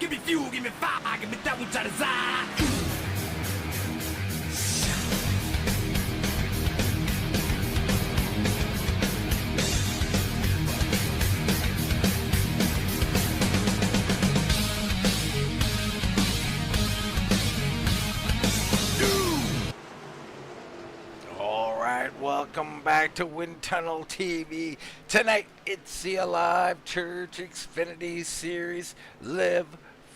Give me fuel, give me fire, give me that which I desire. Welcome back to Wind Tunnel TV. Tonight, it's the Alive Church Xfinity Series, Live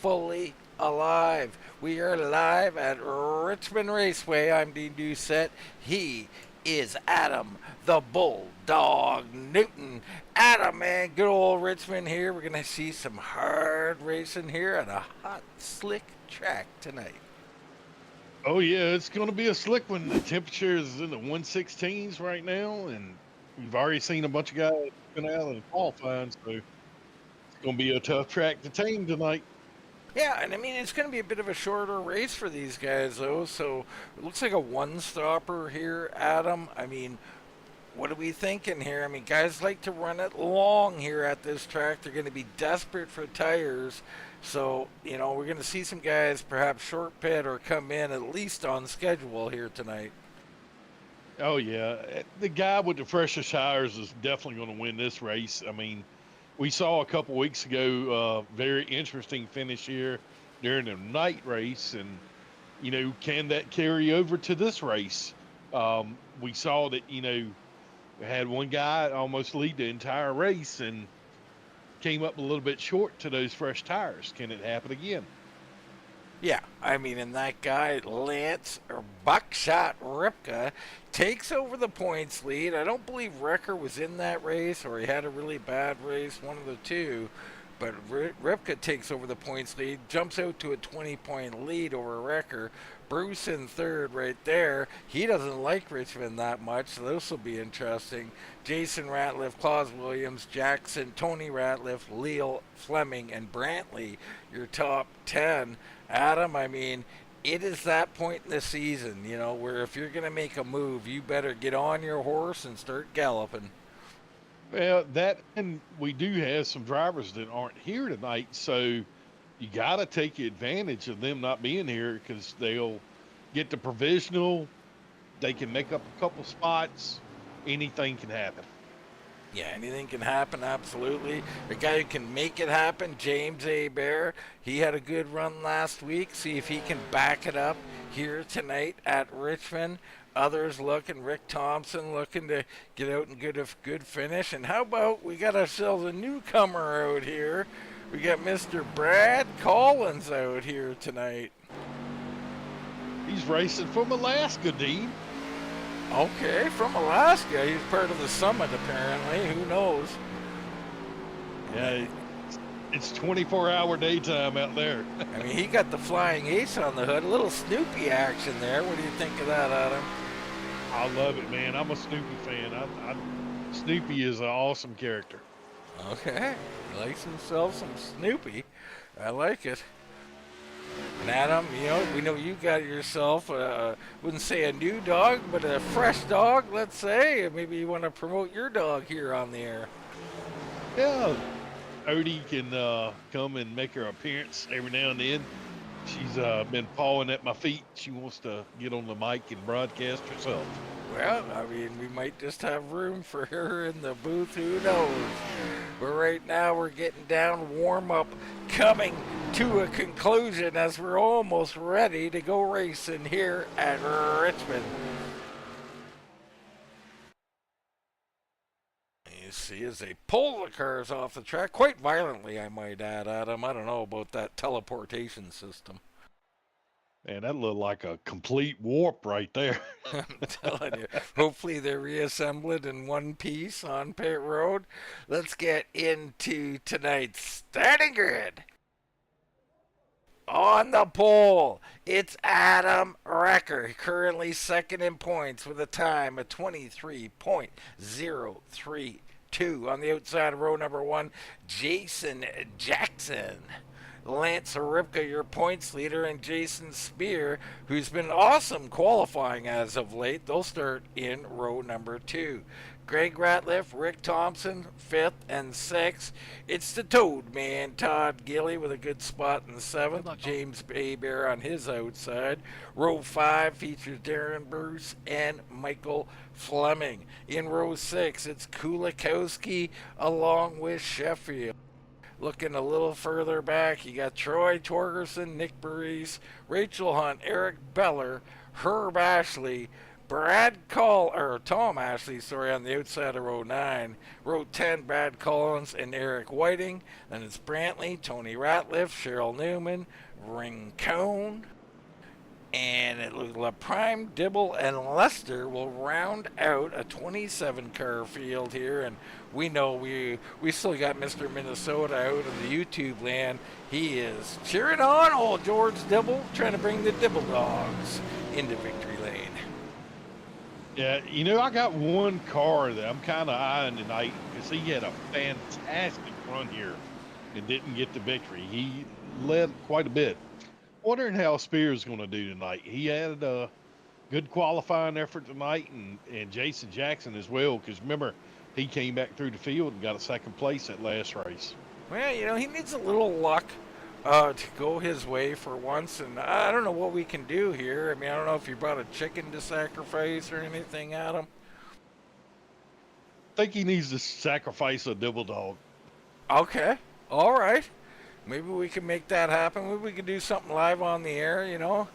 Fully Alive. We are live at Richmond Raceway. I'm Dean Doucette. He is Adam, the Bulldog Newton. Adam, man, good old Richmond here. We're going to see some hard racing here at a hot, slick track tonight. Oh, yeah, it's going to be a slick one. The temperature is in the 116s right now, and we've already seen a bunch of guys coming out and qualifying, so it's going to be a tough track to tame tonight. Yeah, and I mean, it's going to be a bit of a shorter race for these guys, though, so it looks like a one-stopper here, Adam. I mean, what are we thinking here? I mean, guys like to run it long here at this track. They're going to be desperate for tires. So, you know, we're going to see some guys perhaps short pit or come in at least on schedule here tonight. Oh, yeah. The guy with the freshest tires is definitely going to win this race. I mean, we saw a couple weeks ago a very interesting finish here during the night race. And, you know, can that carry over to this race? We saw that, you know, we had one guy almost lead the entire race and came up a little bit short to those fresh tires. Can it happen again? Yeah, I mean, and that guy, Lance Buckshot Ripka, takes over the points lead. I don't believe Wrecker was in that race, or he had a really bad race, one of the two. But Ripka takes over the points lead, jumps out to a 20-point lead over Wrecker. Bruce in third right there. He doesn't like Richmond that much, so this will be interesting. Jason Ratliff, Claus Williams, Jackson, Tony Ratliff, Leal Fleming, and Brantley, your top 10. Adam, I mean, it is that point in the season, you know, where if you're going to make a move, you better get on your horse and start galloping. Well, that, and we do have some drivers that aren't here tonight, so you got to take advantage of them not being here because they'll get the provisional. They can make up a couple spots. Anything can happen. Yeah, anything can happen, absolutely. The guy who can make it happen, James Bear, he had a good run last week. See if he can back it up here tonight at Richmond. Others looking, Rick Thompson looking to get out and get a good finish. And how about we got ourselves a newcomer out here. We got Mr. Brad Collins out here tonight. He's racing from Alaska, Dean. Okay, from Alaska. He's part of the summit, apparently. Who knows? Yeah, it's 24-hour daytime out there. I mean, he got the flying ace on the hood. A little Snoopy action there. What do you think of that, Adam? I love it, man. I'm a Snoopy fan. Snoopy is an awesome character. Okay, he likes himself some Snoopy. I like it. And Adam, you know, we know you got yourself, wouldn't say a new dog, but a fresh dog, let's say. Maybe you want to promote your dog here on the air. Yeah, Odie can come and make her appearance every now and then. She's been pawing at my feet. She wants to get on the mic and broadcast herself. Well, I mean, we might just have room for her in the booth. Who knows? But right now, we're getting down warm-up, coming to a conclusion as we're almost ready to go racing here at Richmond. You see, as they pull the cars off the track, quite violently, I might add, Adam. I don't know about that teleportation system. Man, that looked like a complete warp right there. I'm telling you. Hopefully they reassemble it in one piece on pit road. Let's get into tonight's starting grid. On the pole, it's Adam Wrecker, currently second in points with a time of 23.032. On the outside of row number one, Jason Jackson. Lance Ripka, your points leader, and Jason Spear, who's been awesome qualifying as of late. They'll start in row number two. Greg Ratliff, Rick Thompson, 5th and 6th. It's the Toad Man, Todd Gilly, with a good spot in 7th. James Baybear on his outside. Row 5 features Darren Bruce and Michael Fleming. In row 6, it's Kulikowski along with Sheffield. Looking a little further back, you got Troy Torgerson, Nick Burris, Rachel Hunt, Eric Beller, Herb Ashley, Tom Ashley, on the outside of row 9. Row 10, Brad Collins and Eric Whiting. Then it's Brantley, Tony Ratliff, Cheryl Newman, Rincone, and Prime, Dibble, and Lester will round out a 27-car field here. And we know we still got Mr. Minnesota out of the YouTube land. He is cheering on old George Dibble, trying to bring the Dibble Dogs into victory lane. Yeah, I got one car that I'm kind of eyeing tonight because he had a fantastic run here and didn't get the victory. He led quite a bit. Wondering how Spears is going to do tonight. He had a good qualifying effort tonight, and Jason Jackson as well, because remember, he came back through the field and got a 2nd place at last race. Well, he needs a little luck to go his way for once, and I don't know what we can do here. I mean, I don't know if you brought a chicken to sacrifice or anything, Adam. I think he needs to sacrifice a Dibble Dog. Okay, all right. Maybe we can make that happen. Maybe we can do something live on the air, I don't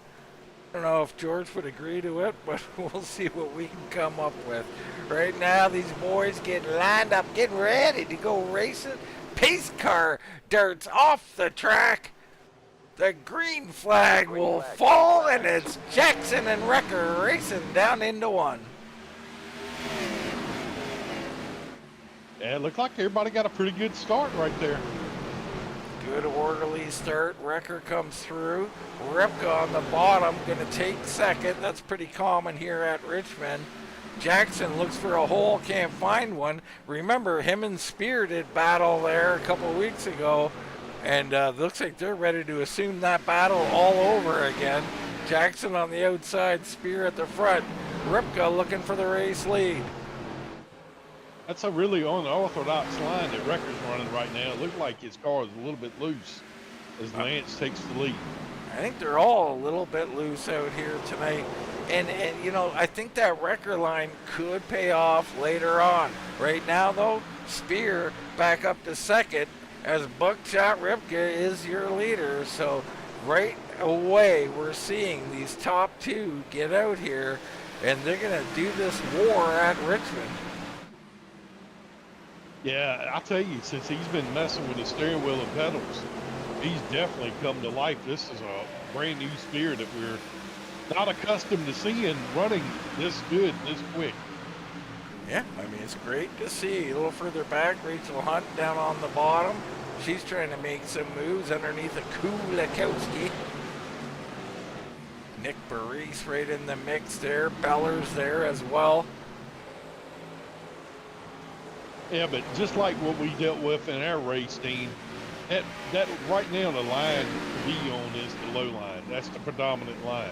know if George would agree to it, but we'll see what we can come up with. Right now, these boys get lined up, getting ready to go racing. Pace car darts off the track. The green flag will fall, and it's Jackson and Wrecker racing down into 1. Yeah, it looked like everybody got a pretty good start right there. Good orderly start. Wrecker comes through. Ripka on the bottom, going to take 2nd. That's pretty common here at Richmond. Jackson looks for a hole, can't find one. Remember, him and Spear did battle there a couple of weeks ago, and looks like they're ready to assume that battle all over again. Jackson on the outside, Spear at the front. Ripka looking for the race lead. That's a really unorthodox line that Wrecker's running right now. It looks like his car is a little bit loose as Lance takes the lead. I think they're all a little bit loose out here tonight. And I think that Wrecker line could pay off later on. Right now, though, Spear back up to 2nd as Buckshot Ripka is your leader. So right away, we're seeing these top 2 get out here, and they're going to do this war at Richmond. Yeah, I'll tell you, since he's been messing with the steering wheel and pedals, he's definitely come to life. This is a brand new Spear that we're not accustomed to seeing running this good, this quick. Yeah, I mean, it's great to see. A little further back, Rachel Hunt down on the bottom. She's trying to make some moves underneath a Kulikowski. Nick Burris right in the mix there. Beller's there as well. Yeah, but just like what we dealt with in our race, Dean, that right now the line to be on is the low line. That's the predominant line.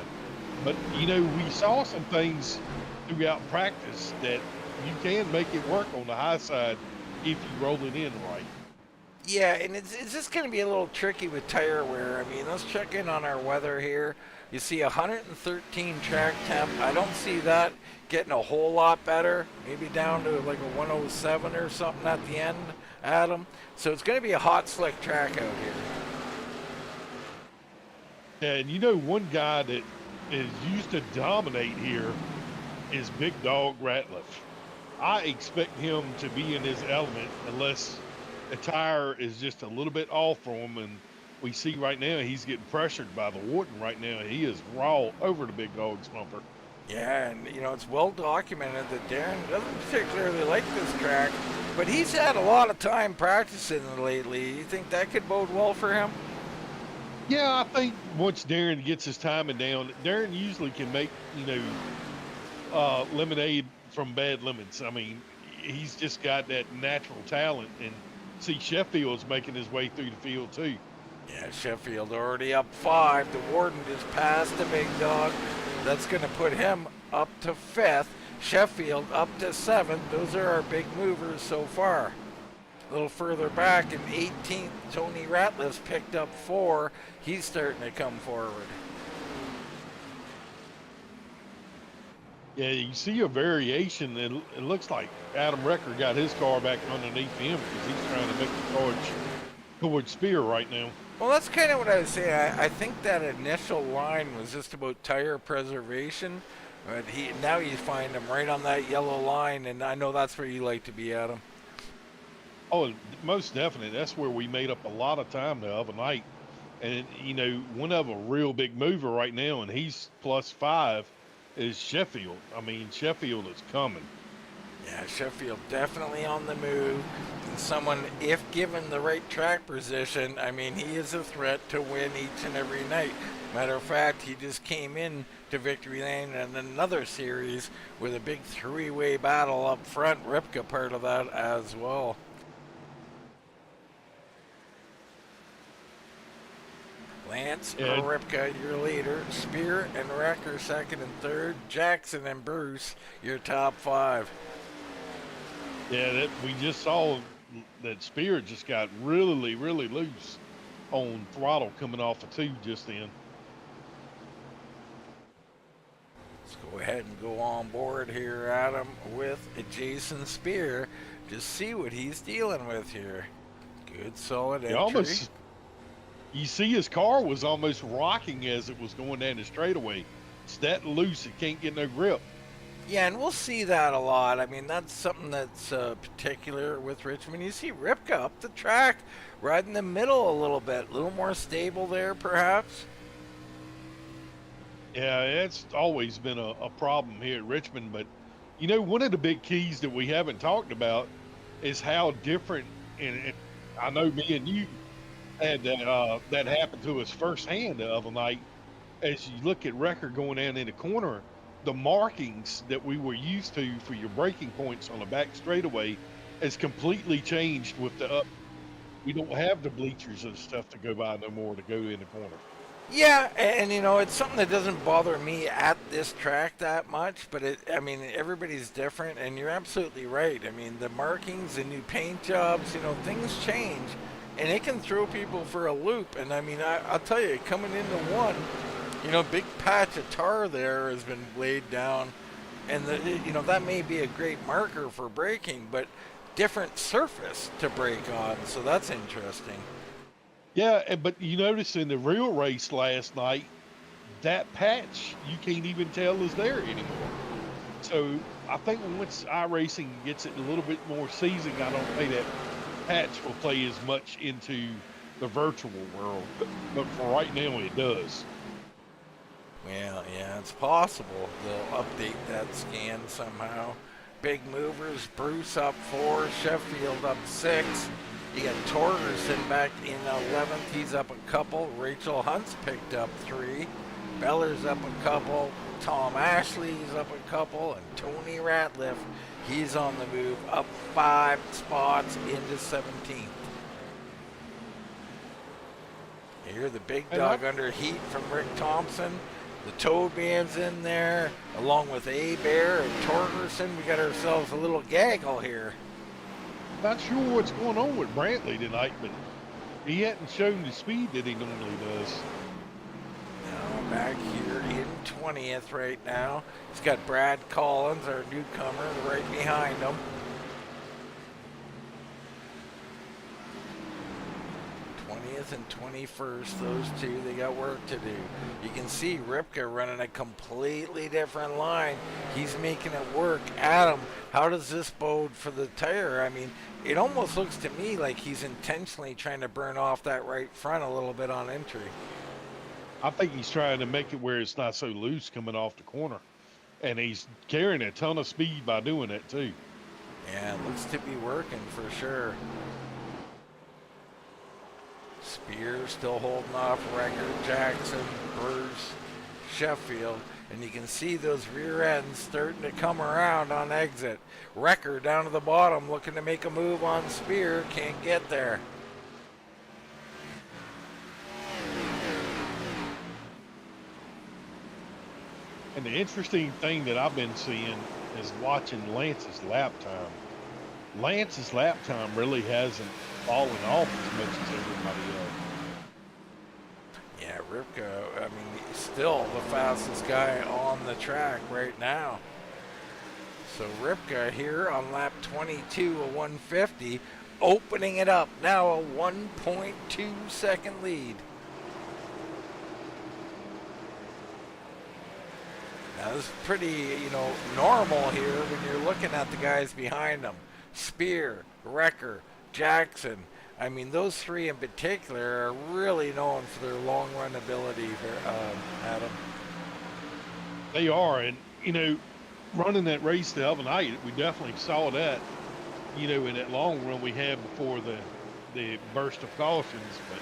But, we saw some things throughout practice that you can make it work on the high side if you roll it in right. Yeah, and it's just going to be a little tricky with tire wear. I mean, let's check in on our weather here. You see 113 track temp. I don't see that getting a whole lot better. Maybe down to like a 107 or something at the end, Adam. So it's going to be a hot, slick track out here. Yeah, and one guy that is used to dominate here is Big Dog Ratliff. I expect him to be in his element unless the tire is just a little bit off for him, and we see right now he's getting pressured by the Wharton right now. He is raw over the Big Dog's bumper. Yeah, and it's well documented that Darren doesn't particularly like this track, but he's had a lot of time practicing lately. You think that could bode well for him? Yeah, I think once Darren gets his timing down, Darren usually can make, lemonade from bad lemons. I mean, he's just got that natural talent, and see Sheffield's making his way through the field too. Yeah, Sheffield already up 5. The Warden just passed the Big Dog. That's going to put him up to 5th. Sheffield up to 7th. Those are our big movers so far. A little further back in 18th, Tony Ratliff's picked up 4. He's starting to come forward. Yeah, you see a variation. It looks like Adam Recker got his car back underneath him because he's trying to make the charge towards Spear right now. Well, that's kind of what I was saying. I think that initial line was just about tire preservation, but now you find him right on that yellow line, and I know that's where you like to be, Adam. Oh, most definitely. That's where we made up a lot of time the other night. And, you know, one of a real big mover right now, and he's +5, is Sheffield. I mean, Sheffield is coming. Yeah, Sheffield definitely on the move. And someone, if given the right track position, I mean, he is a threat to win each and every night. Matter of fact, he just came in to Victory Lane in another series with a big 3-way battle up front. Ripka part of that as well. Lance Ripka, your leader. Spear and Wrecker, 2nd and 3rd. Jackson and Bruce, your top 5. Yeah, we just saw that Spear just got really, really loose on throttle coming off of 2 just then. Let's go ahead and go on board here, Adam, with Jason Spear. Just see what he's dealing with here. Good, solid entry. You see his car was almost rocking as it was going down the straightaway. It's that loose, it can't get no grip. Yeah, and we'll see that a lot. I mean, that's something that's particular with Richmond. You see Ripka up the track, right in the middle a little bit. A little more stable there, perhaps. Yeah, it's always been a problem here at Richmond. But, you know, one of the big keys that we haven't talked about is how different, and I know me and you had that happened to us firsthand the other night. As you look at Wrecker going down in the corner, the markings that we were used to for your braking points on the back straightaway has completely changed with the up. We don't have the bleachers and stuff to go by no more to go in the corner. Yeah, and you know, it's something that doesn't bother me at this track that much, but I mean, everybody's different, and you're absolutely right. I mean, the markings, the new paint jobs, you know, things change, and it can throw people for a loop. And I mean, I'll tell you, coming into one, you know, big patch of tar there has been laid down, and you know, that may be a great marker for braking, but different surface to brake on, so that's interesting. Yeah, but you notice in the real race last night, that patch you can't even tell is there anymore. So I think once iRacing gets it a little bit more seasoned, I don't think that patch will play as much into the virtual world. But for right now, it does. Well, yeah, it's possible they'll update that scan somehow. Big movers, Bruce up 4, Sheffield up 6. You got Torgerson back in 11th. He's up a couple. Rachel Hunt's picked up 3. Beller's up a couple. Tom Ashley's up a couple. And Tony Ratliff, he's on the move, up 5 spots into 17th. You hear the big dog under heat from Rick Thompson. The Toad Man's in there, along with A-Bear and Torgerson. We got ourselves a little gaggle here. Not sure what's going on with Brantley tonight, but he hadn't shown the speed that he normally does. Now back here in 20th right now. He's got Brad Collins, our newcomer, right behind him. 20th and 21st, those two, they got work to do. You can see Ripka running a completely different line. He's making it work. Adam, how does this bode for the tire? I mean, it almost looks to me like he's intentionally trying to burn off that right front a little bit on entry. I think he's trying to make it where it's not so loose coming off the corner. And he's carrying a ton of speed by doing that too. Yeah, it looks to be working for sure. Spear still holding off Wrecker, Jackson, Bruce, Sheffield. And you can see those rear ends starting to come around on exit. Wrecker down to the bottom looking to make a move on Spear. Can't get there. And the interesting thing that I've been seeing is watching Lance's lap time. Lance's lap time really hasn't fallen off as much as everybody else. Yeah, Ripka, I mean, he's still the fastest guy on the track right now. So Ripka here on lap 22, a 150, opening it up. Now a 1.2 second lead. Now this is pretty, normal here when you're looking at the guys behind them. Spear, Wrecker, Jackson. I mean, those three in particular are really known for their long run ability, Adam. They are, and running that race the other night, we definitely saw that, in that long run we had before the burst of cautions. But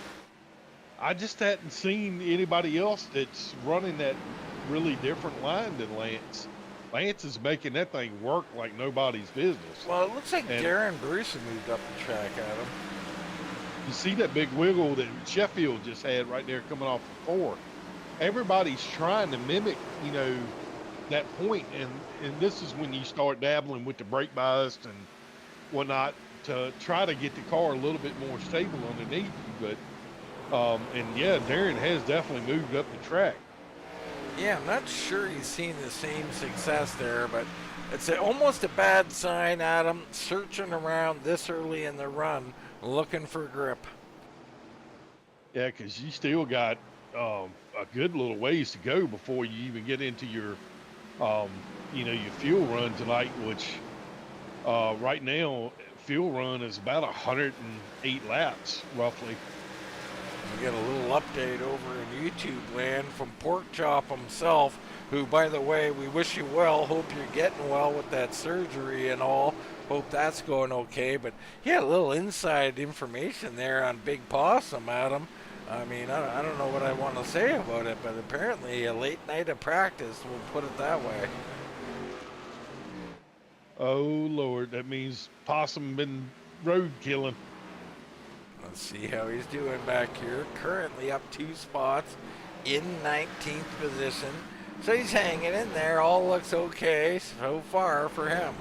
I just hadn't seen anybody else that's running that really different line than Lance. Lance is making that thing work like nobody's business. Well, it looks like Darren Bruce moved up the track, Adam. You see that big wiggle that Sheffield just had right there coming off the 4. Everybody's trying to mimic, that point, and this is when you start dabbling with the brake bias and whatnot to try to get the car a little bit more stable underneath you. But and yeah, Darren has definitely moved up the track. Yeah, I'm not sure he's seen the same success there, but it's almost a bad sign, Adam, searching around this early in the run, looking for grip. Yeah, because you still got a good little ways to go before you even get into your your fuel run tonight, which right now fuel run is about 108 laps roughly. We get a little update over in YouTube land from Pork Chop himself, who, by the way, we wish you well. Hope you're getting well with that surgery and all. Hope that's going okay. But he had a little inside information there on Big Possum, Adam. I mean, I don't know what I want to say about it, but apparently a late night of practice, we'll put it that way. Oh, Lord, that means Possum been road killing. Let's see how he's doing back here. Currently up 2 spots in 19th position. So he's hanging in there. All looks okay so far for him.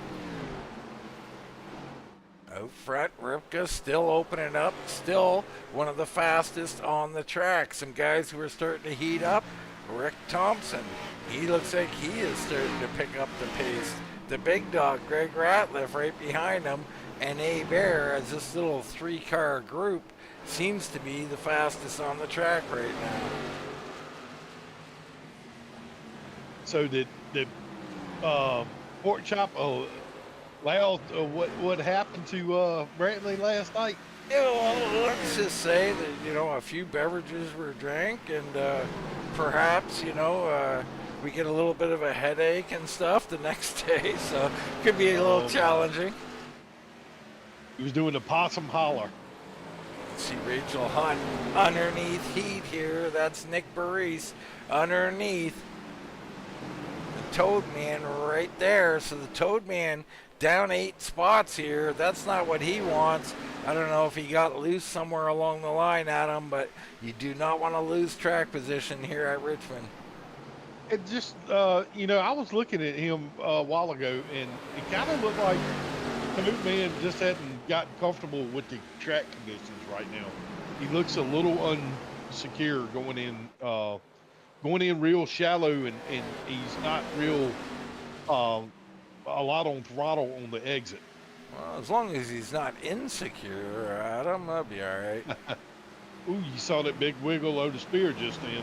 Out front, Ripka still opening up. Still one of the fastest on the track. Some guys who are starting to heat up. Rick Thompson. He looks like he is starting to pick up the pace. The big dog, Greg Ratliff, right behind him. And A-Bear, as this little 3-car group, seems to be the fastest on the track right now. So did Pork Chop, Lyle, what happened to Brantley last night? Yeah, well, let's just say that, a few beverages were drank, and perhaps, we get a little bit of a headache and stuff the next day, so it could be a little challenging. He was doing the possum holler. Let's see Rachel Hunt underneath heat here. That's Nick Burris underneath. The Toad Man right there. So the Toad Man down 8 spots here. That's not what he wants. I don't know if he got loose somewhere along the line, Adam, but you do not want to lose track position here at Richmond. It just, I was looking at him a while ago, and it kind of looked like Toad Man just hadn't gotten comfortable with the track conditions right now. He looks a little unsecure going in real shallow, and he's not real a lot on throttle on the exit. Well, as long as he's not insecure, Adam, that'll be all right. Ooh, you saw that big wiggle of the Spear just then.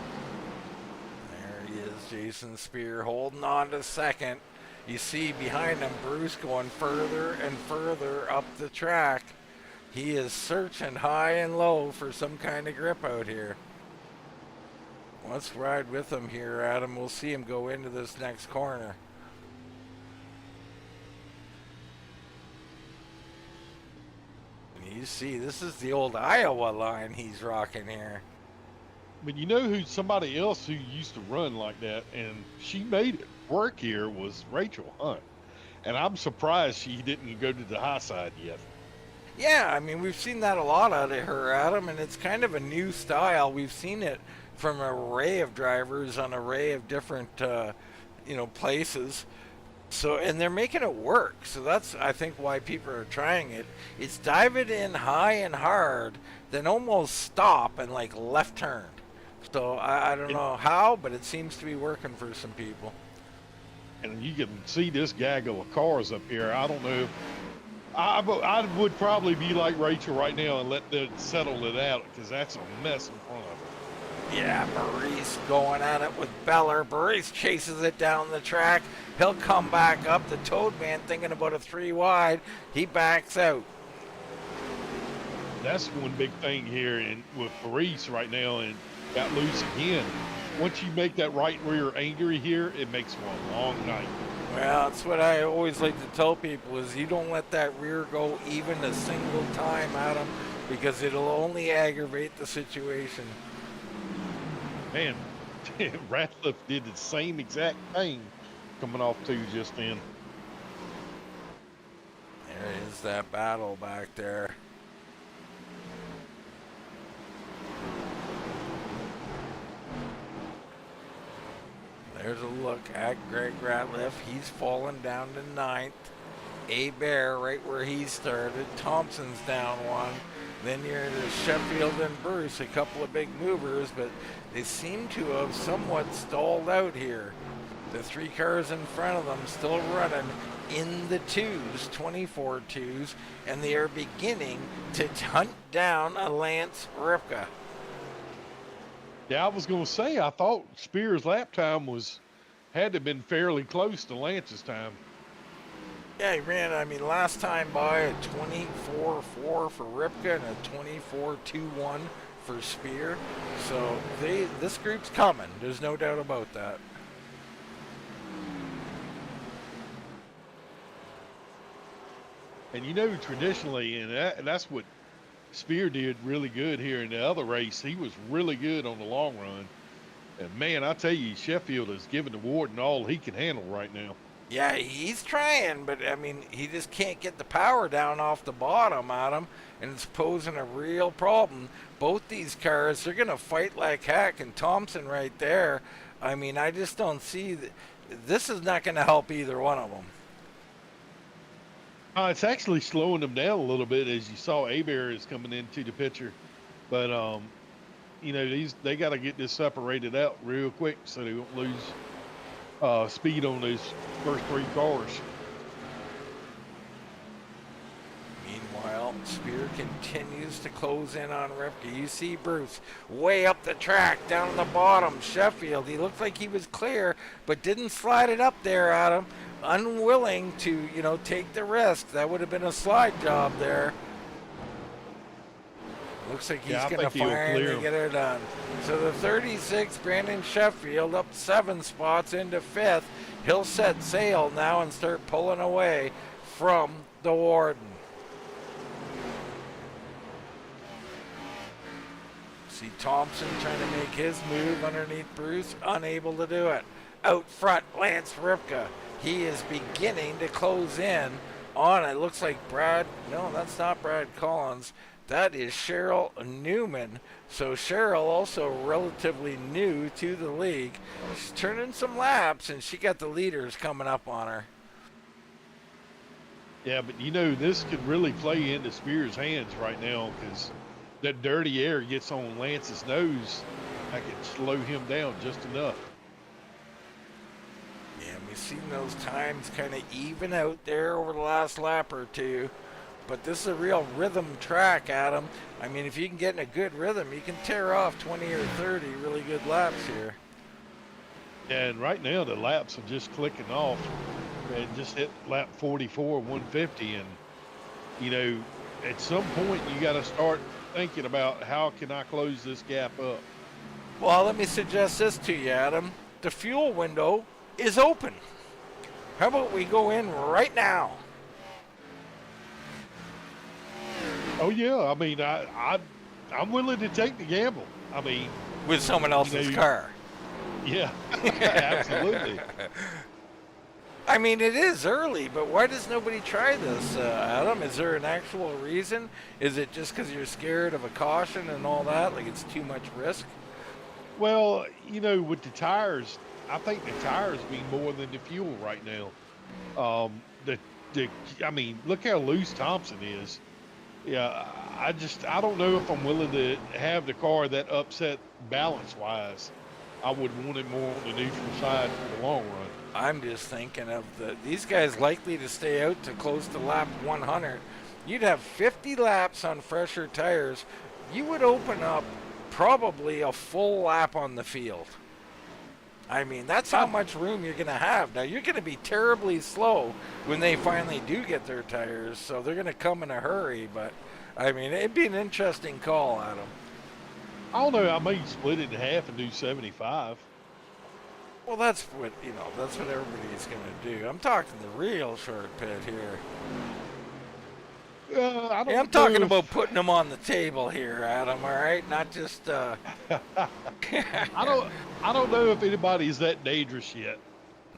There he is, Jason Spear holding on to second. You see behind him Bruce going further and further up the track. He is searching high and low for some kind of grip out here. Let's ride with him here, Adam. We'll see him go into this next corner. And you see, this is the old Iowa line he's rocking here. But you know who somebody else who used to run like that, and she made it work here, was Rachel Hunt. And I'm surprised she didn't go to the high side yet. Yeah, I mean, we've seen that a lot out of her, Adam, and it's kind of a new style. We've seen it from an array of drivers on an array of different, places. So, and they're making it work. So that's, I think, why people are trying it. It's dive it in high and hard, then almost stop and like left turn. So I don't know how, but it seems to be working for some people. And you can see this gaggle of cars up here. I don't know. I would probably be like Rachel right now and let them settle it out, because that's a mess in front of her. Yeah, Maurice going at it with Beller. Maurice chases it down the track. He'll come back up. The Toad Man thinking about a 3 wide. He backs out. That's one big thing here with Maurice right now, and got loose again. Once you make that right rear angry here, it makes for a long night. Well, that's what I always like to tell people, is you don't let that rear go even a single time, Adam, because it'll only aggravate the situation. Man, Ratcliffe did the same exact thing coming off two just then. There is that battle back there. There's a look at Greg Ratliff. He's fallen down to 9th. A-Bear right where he started. Thompson's down 1. Then you're to Sheffield and Bruce, a couple of big movers, but they seem to have somewhat stalled out here. The 3 cars in front of them still running in the 2s, 24 2s, and they are beginning to hunt down a Lance Ripka. Yeah, I was going to say, I thought Spears' lap time had to have been fairly close to Lance's time. Yeah, he ran, last time by a 24.4 for Ripka and a 24.21 for Spear. So this group's coming. There's no doubt about that. And traditionally, and that's what Spear did really good here in the other race. He was really good on the long run. And man, I tell you, Sheffield is giving the Warden all he can handle right now. Yeah, he's trying, but he just can't get the power down off the bottom at him, and it's posing a real problem. Both these cars, they're going to fight like heck, and Thompson right there, I just don't see this is not going to help either one of them. It's actually slowing them down a little bit, as you saw A-Bear is coming into the picture. But, they got to get this separated out real quick so they won't lose speed on those first 3 cars. Meanwhile, Spear continues to close in on Ripka. You see Bruce way up the track, down on the bottom. Sheffield, he looked like he was clear, but didn't slide it up there at him. Unwilling to, take the risk. That would have been a slide job there. Looks like he's going to finally get it done. So the 36, Brandon Sheffield, up 7 spots into 5th. He'll set sail now and start pulling away from the Warden. See Thompson trying to make his move underneath Bruce, unable to do it. Out front, Lance Ripka. He is beginning to close in on it. Looks like no, that's not Brad Collins. That is Cheryl Newman. So Cheryl, also relatively new to the league. She's turning some laps, and she got the leaders coming up on her. Yeah, but this could really play into Spears' hands right now, because that dirty air gets on Lance's nose. That could slow him down just enough. Yeah, we've seen those times kind of even out there over the last lap or two. But this is a real rhythm track, Adam. If you can get in a good rhythm, you can tear off 20 or 30 really good laps here. Yeah, and right now the laps are just clicking off. And just hit lap 44, 150. And, at some point you got to start thinking about, how can I close this gap up? Well, let me suggest this to you, Adam. The fuel window is open. How about we go in right now? Oh yeah, I'm willing to take the gamble. With someone else's car. Yeah, absolutely. It is early, but why does nobody try this, Adam? Is there an actual reason? Is it just because you're scared of a caution and all that? Like it's too much risk? Well, with the tires, I think the tires mean more than the fuel right now. The, I mean, look how loose Thompson is. Yeah, I don't know if I'm willing to have the car that upset balance-wise. I would want it more on the neutral side for the long run. I'm just thinking of these guys likely to stay out to close to lap 100. You'd have 50 laps on fresher tires. You would open up probably a full lap on the field. I mean, that's how much room you're going to have. Now, you're going to be terribly slow when they finally do get their tires, so they're going to come in a hurry. But, I mean, it'd be an interesting call, Adam. I don't know. I may split it in half and do 75. Well, that's what everybody's going to do. I'm talking the real short pit here. I'm talking about putting them on the table here, Adam. All right, not just. I don't know if anybody is that dangerous yet.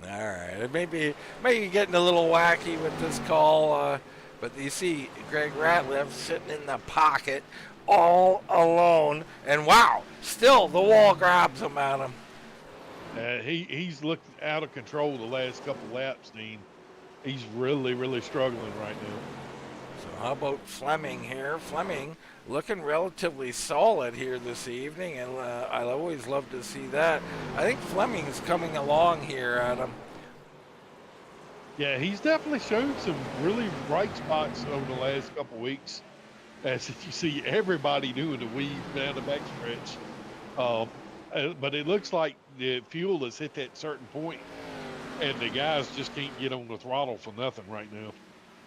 All right, it may be getting a little wacky with this call, but you see Greg Ratliff sitting in the pocket all alone, and wow, still the wall grabs him, Adam. He's looked out of control the last couple laps, Dean. He's really struggling right now. So how about Fleming here? Fleming looking relatively solid here this evening, and I always love to see that. I think Fleming's coming along here, Adam. Yeah, he's definitely shown some really bright spots over the last couple weeks. As you see everybody doing the weave down the backstretch. But it looks like the fuel has hit that certain point, and the guys just can't get on the throttle for nothing right now.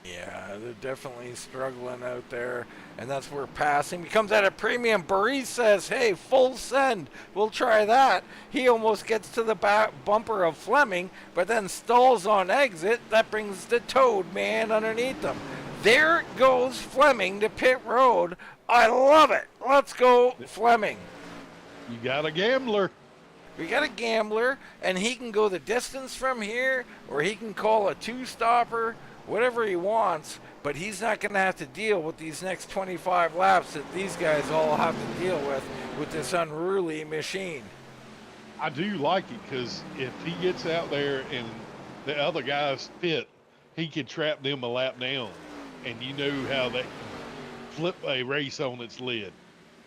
Yeah, they're definitely struggling out there, and that's where passing becomes at a premium. Burry says, hey, full send, we'll try that. He almost gets to the bumper of Fleming, but then stalls on exit. That brings the Toad man underneath them. There goes Fleming to pit road. I love it. Let's go, Fleming. You got a gambler. We got a gambler, and he can go the distance from here, or he can call a two-stopper, whatever he wants, but he's not going to have to deal with these next 25 laps that these guys all have to deal with this unruly machine. I do like it, because if he gets out there and the other guys pit, he can trap them a lap down, and you know how that can flip a race on its lid.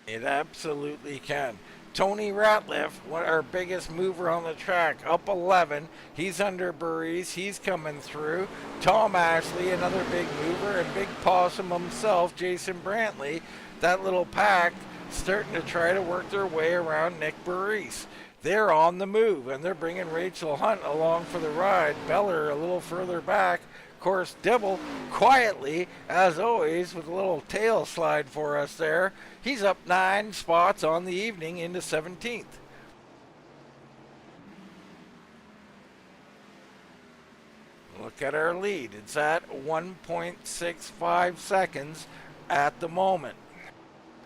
It absolutely can. Tony Ratliff, our biggest mover on the track, up 11. He's under Burries. He's coming through. Tom Ashley, another big mover, and Big Possum himself, Jason Brantley. That little pack starting to try to work their way around Nick Burries. They're on the move, and they're bringing Rachel Hunt along for the ride. Beller a little further back. Of course, Dibble quietly, as always, with a little tail slide for us there. He's up 9 spots on the evening into 17th. Look at our lead. It's at 1.65 seconds at the moment.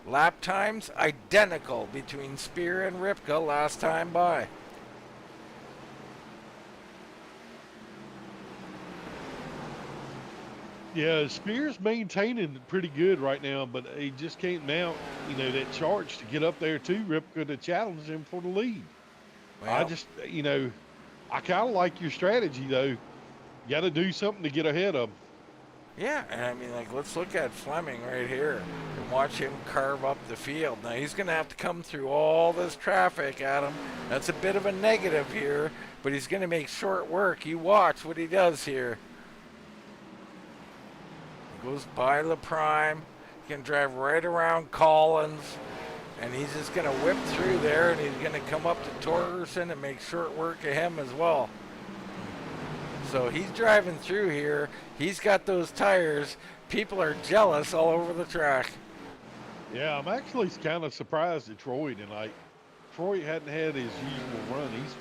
Lap times identical between Spear and Ripka last time by. Yeah, Spear's maintaining pretty good right now, but he just can't mount, that charge to get up there too, Ripka, to challenge him for the lead. Well, I kind of like your strategy, though. You got to do something to get ahead of him. Yeah, and I mean, let's look at Fleming right here and watch him carve up the field. Now, he's going to have to come through all this traffic, Adam. That's a bit of a negative here, but he's going to make short work. You watch what he does here. Goes by La Prime, he can drive right around Collins, and he's just going to whip through there, and he's going to come up to Torgerson and make short work of him as well. So he's driving through here. He's got those tires. People are jealous all over the track. Yeah, I'm actually kind of surprised at Troy tonight. Troy hadn't had his usual run. He's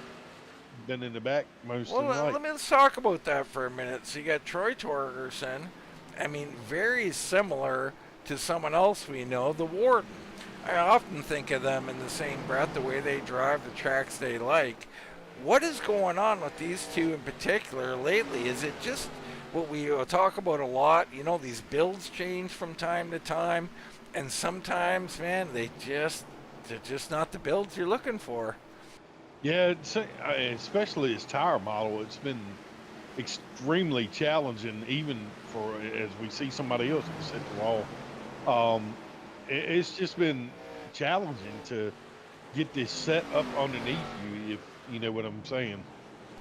been in the back most of the night. Let's talk about that for a minute. So you got Troy Torgerson. I mean, very similar to someone else we know, the Warden. I often think of them in the same breath, the way they drive the tracks they like. What is going on with these two in particular lately? Is it just what we talk about a lot? These builds change from time to time, and sometimes, man, they're just not the builds you're looking for. Yeah, especially his tire model. It's been extremely challenging, even for as we see somebody else just hit the wall. It's just been challenging to get this set up underneath you, if you know what I'm saying.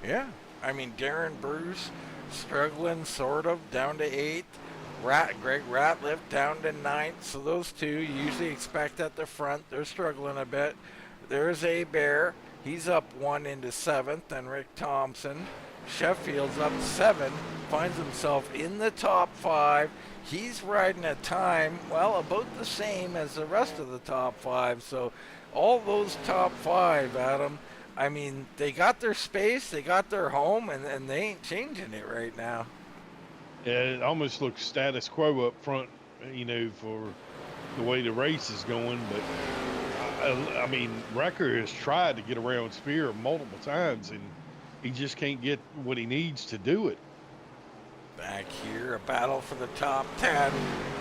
Yeah, I mean Darren Bruce struggling sort of down to 8th. Greg Ratliff down to 9th. So those two you usually expect at the front. They're struggling a bit. There's A Bear. He's up 1 into 7th, and Rick Thompson. Sheffield's up 7, finds himself in the top 5. He's riding a time, well, about the same as the rest of the top 5. So all those top 5, Adam, I mean, they got their space, they got their home, and they ain't changing it right now. Yeah, it almost looks status quo up front, for the way the race is going. But I mean, Wrecker has tried to get around Spear multiple times, and he just can't get what he needs to do it. Back here, a battle for the top 10.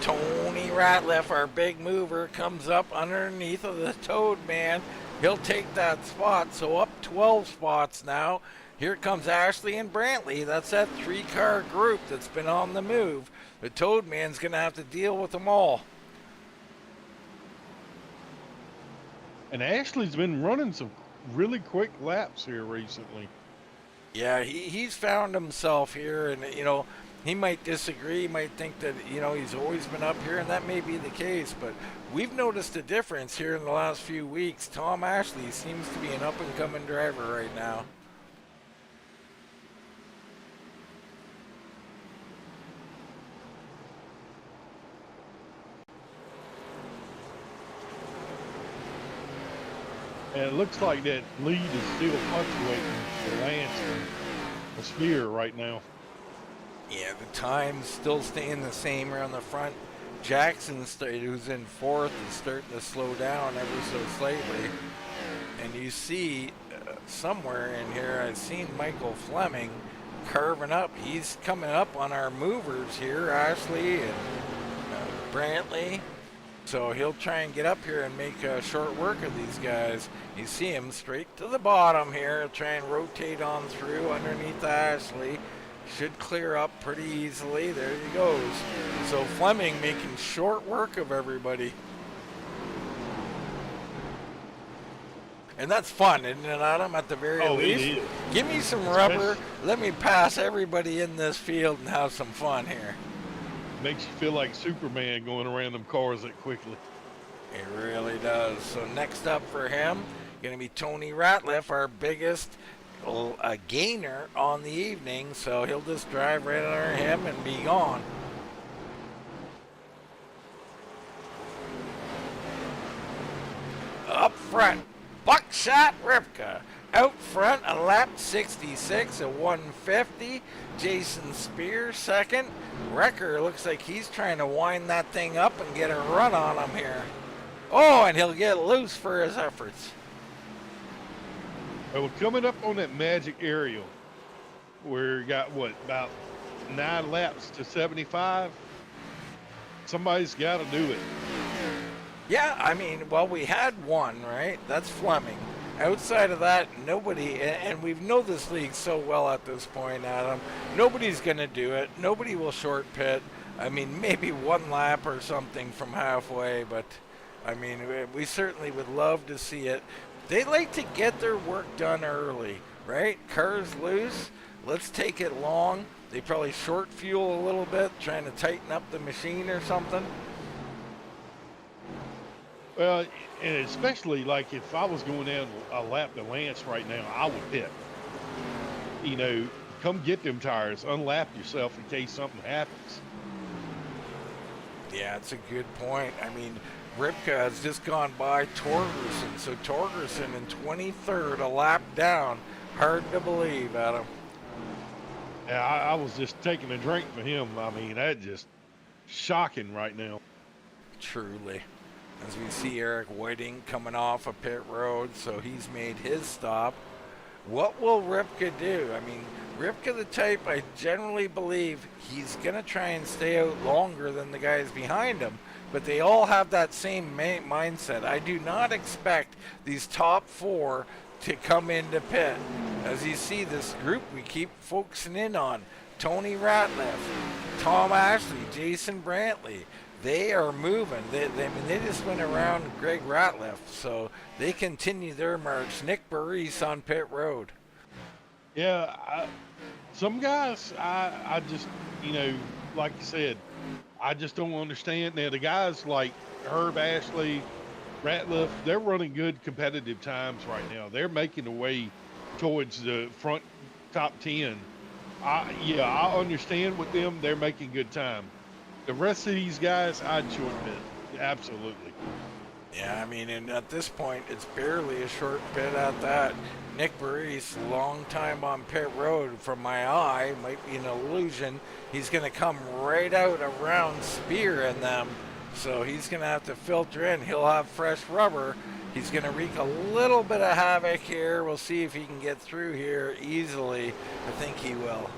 Tony Ratliff, our big mover, comes up underneath of the Toad Man. He'll take that spot, so up 12 spots now. Here comes Ashley and Brantley. That's that 3-car group that's been on the move. The Toad Man's going to have to deal with them all. And Ashley's been running some really quick laps here recently. Yeah, he's found himself here, and, he might disagree. He might think that, he's always been up here, and that may be the case. But we've noticed a difference here in the last few weeks. Tom Ashley seems to be an up-and-coming driver right now. And it looks like that lead is still fluctuating for Lance and Spear right now. Yeah, the time's still staying the same around the front. Jackson, who's in 4th, is starting to slow down ever so slightly. And you see somewhere in here, I've seen Michael Fleming carving up. He's coming up on our movers here, Ashley and Brantley. So he'll try and get up here and make short work of these guys. You see him straight to the bottom here. He'll try and rotate on through underneath Ashley. Should clear up pretty easily. There he goes. So Fleming making short work of everybody. And that's fun, isn't it, Adam, at the very least? Give me some rubber. Let me pass everybody in this field and have some fun here. Makes you feel like Superman going around them cars that quickly. It really does. So next up for him, going to be Tony Ratliff, our biggest gainer on the evening. So he'll just drive right under him and be gone. Up front, Buckshot Ripka. Out front, a lap 66, a 150. Jason Spear second. Wrecker looks like he's trying to wind that thing up and get a run on him here. Oh, and he'll get loose for his efforts. Well, coming up on that magic aerial, where you got, about 9 laps to 75? Somebody's got to do it. Yeah, I mean, well, we had one, right? That's Fleming. Outside of that, nobody, and we know this league so well at this point, Adam, nobody's going to do it. Nobody will short pit. I mean, maybe 1 lap or something from halfway, but, I mean, we certainly would love to see it. They like to get their work done early, right? Cars loose, let's take it long. They probably short fuel a little bit, trying to tighten up the machine or something. Well, and especially like if I was going down a lap to Lance right now, I would pit. Come get them tires, unlap yourself in case something happens. Yeah, it's a good point. I mean, Ripka has just gone by Torgerson. So Torgerson in 23rd, a lap down. Hard to believe, Adam. Yeah, I was just taking a drink from him. I mean, that's just shocking right now. Truly. As we see Eric Whiting coming off a pit road, so he's made his stop. What will Ripka do? I mean, Ripka the type, I generally believe he's going to try and stay out longer than the guys behind him, but they all have that same mindset. I do not expect these top 4 to come into pit. As you see, this group we keep focusing in on: Tony Ratliff, Tom Ashley, Jason Brantley. They are moving. They just went around Greg Ratliff, so they continue their march. Nick Burris on pit road. Yeah, some guys, I just, like you said, I just don't understand. Now, the guys like Herb Ashley, Ratliff, they're running good competitive times right now. They're making their way towards the front top 10. I understand with them, they're making good time. The rest of these guys, I'd short pit. Absolutely. Yeah, I mean, and at this point, it's barely a short pit at that. Nick Burris, long time on pit road. From my eye, might be an illusion. He's going to come right out around Spear and them, so he's going to have to filter in. He'll have fresh rubber. He's going to wreak a little bit of havoc here. We'll see if he can get through here easily. I think he will.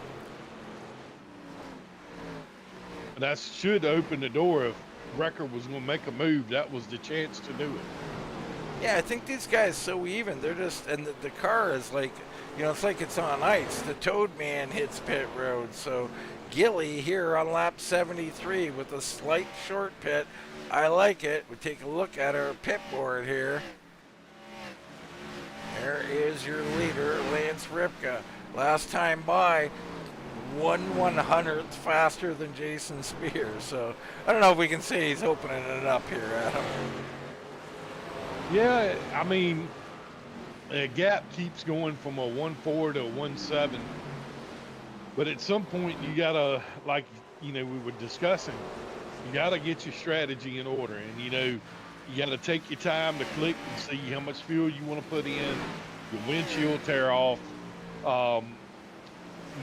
That should open the door. If Wrecker was going to make a move, that was the chance to do it. Yeah, I think these guys so even. They're just, and the car is like, it's like it's on ice. The Toad Man hits pit road. So Gilly here on lap 73 with a slight short pit. I like it. We take a look at our pit board here. There is your leader, Lance Ripka. Last time by, 1/100th faster than Jason Spears. So I don't know if we can say he's opening it up here, Adam. Yeah, I mean, the gap keeps going from a 1.4 to a 1.7. But at some point, you got to, like, we were discussing, you got to get your strategy in order. And, you got to take your time to click and see how much fuel you want to put in, your windshield tear off,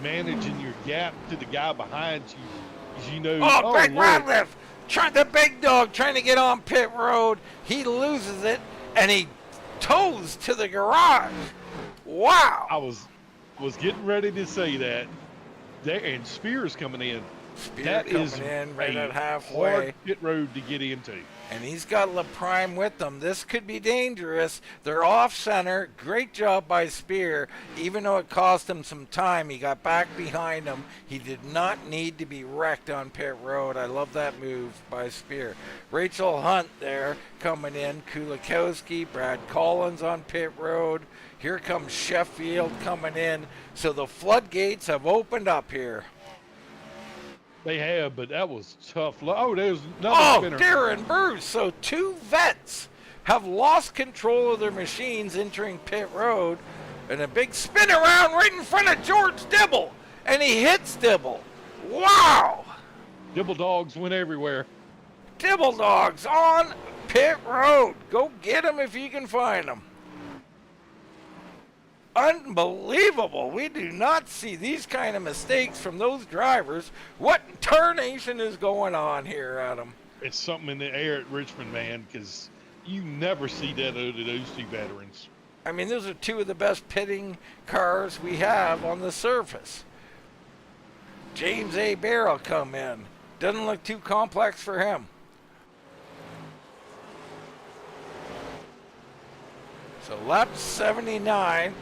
managing your gap to the guy behind you. Greg Ratliff, the big dog trying to get on pit road. He loses it, and he tows to the garage. Wow. I was getting ready to say that. There, and Spears coming in. Spear coming in right at halfway. Hard pit road to get into. And he's got La Prime with them. This could be dangerous. They're off center. Great job by Spear. Even though it cost him some time, he got back behind him. He did not need to be wrecked on pit road. I love that move by Spear. Rachel Hunt there coming in. Kulikowski, Brad Collins on pit road. Here comes Sheffield coming in. So the floodgates have opened up here. They have, but that was tough. Oh, there's another spinner. Darren Bruce. So two vets have lost control of their machines entering pit road, and a big spin around right in front of George Dibble, and he hits Dibble. Wow! Dibble dogs went everywhere. Dibble dogs on pit road. Go get them if you can find them. Unbelievable. We do not see these kind of mistakes from those drivers. What tarnation is going on here, Adam? It's something in the air at Richmond, man, because you never see that out of those two veterans. I mean, those are two of the best pitting cars we have on the surface. James A. Barrow come in. Doesn't look too complex for him. So lap 79.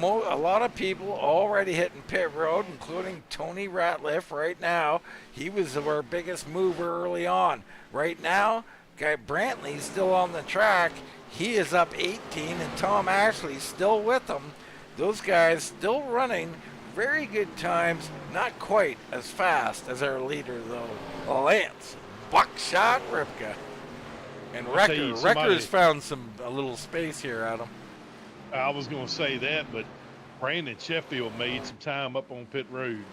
A lot of people already hitting pit road, including Tony Ratliff right now. He was our biggest mover early on. Right now, guy Brantley's still on the track. He is up 18, and Tom Ashley's still with them. Those guys still running very good times, not quite as fast as our leader, though. Lance Buckshot Ripka. And Wrecker's found a little space here, Adam. I was going to say that, but Brandon Sheffield made some time up on pit road.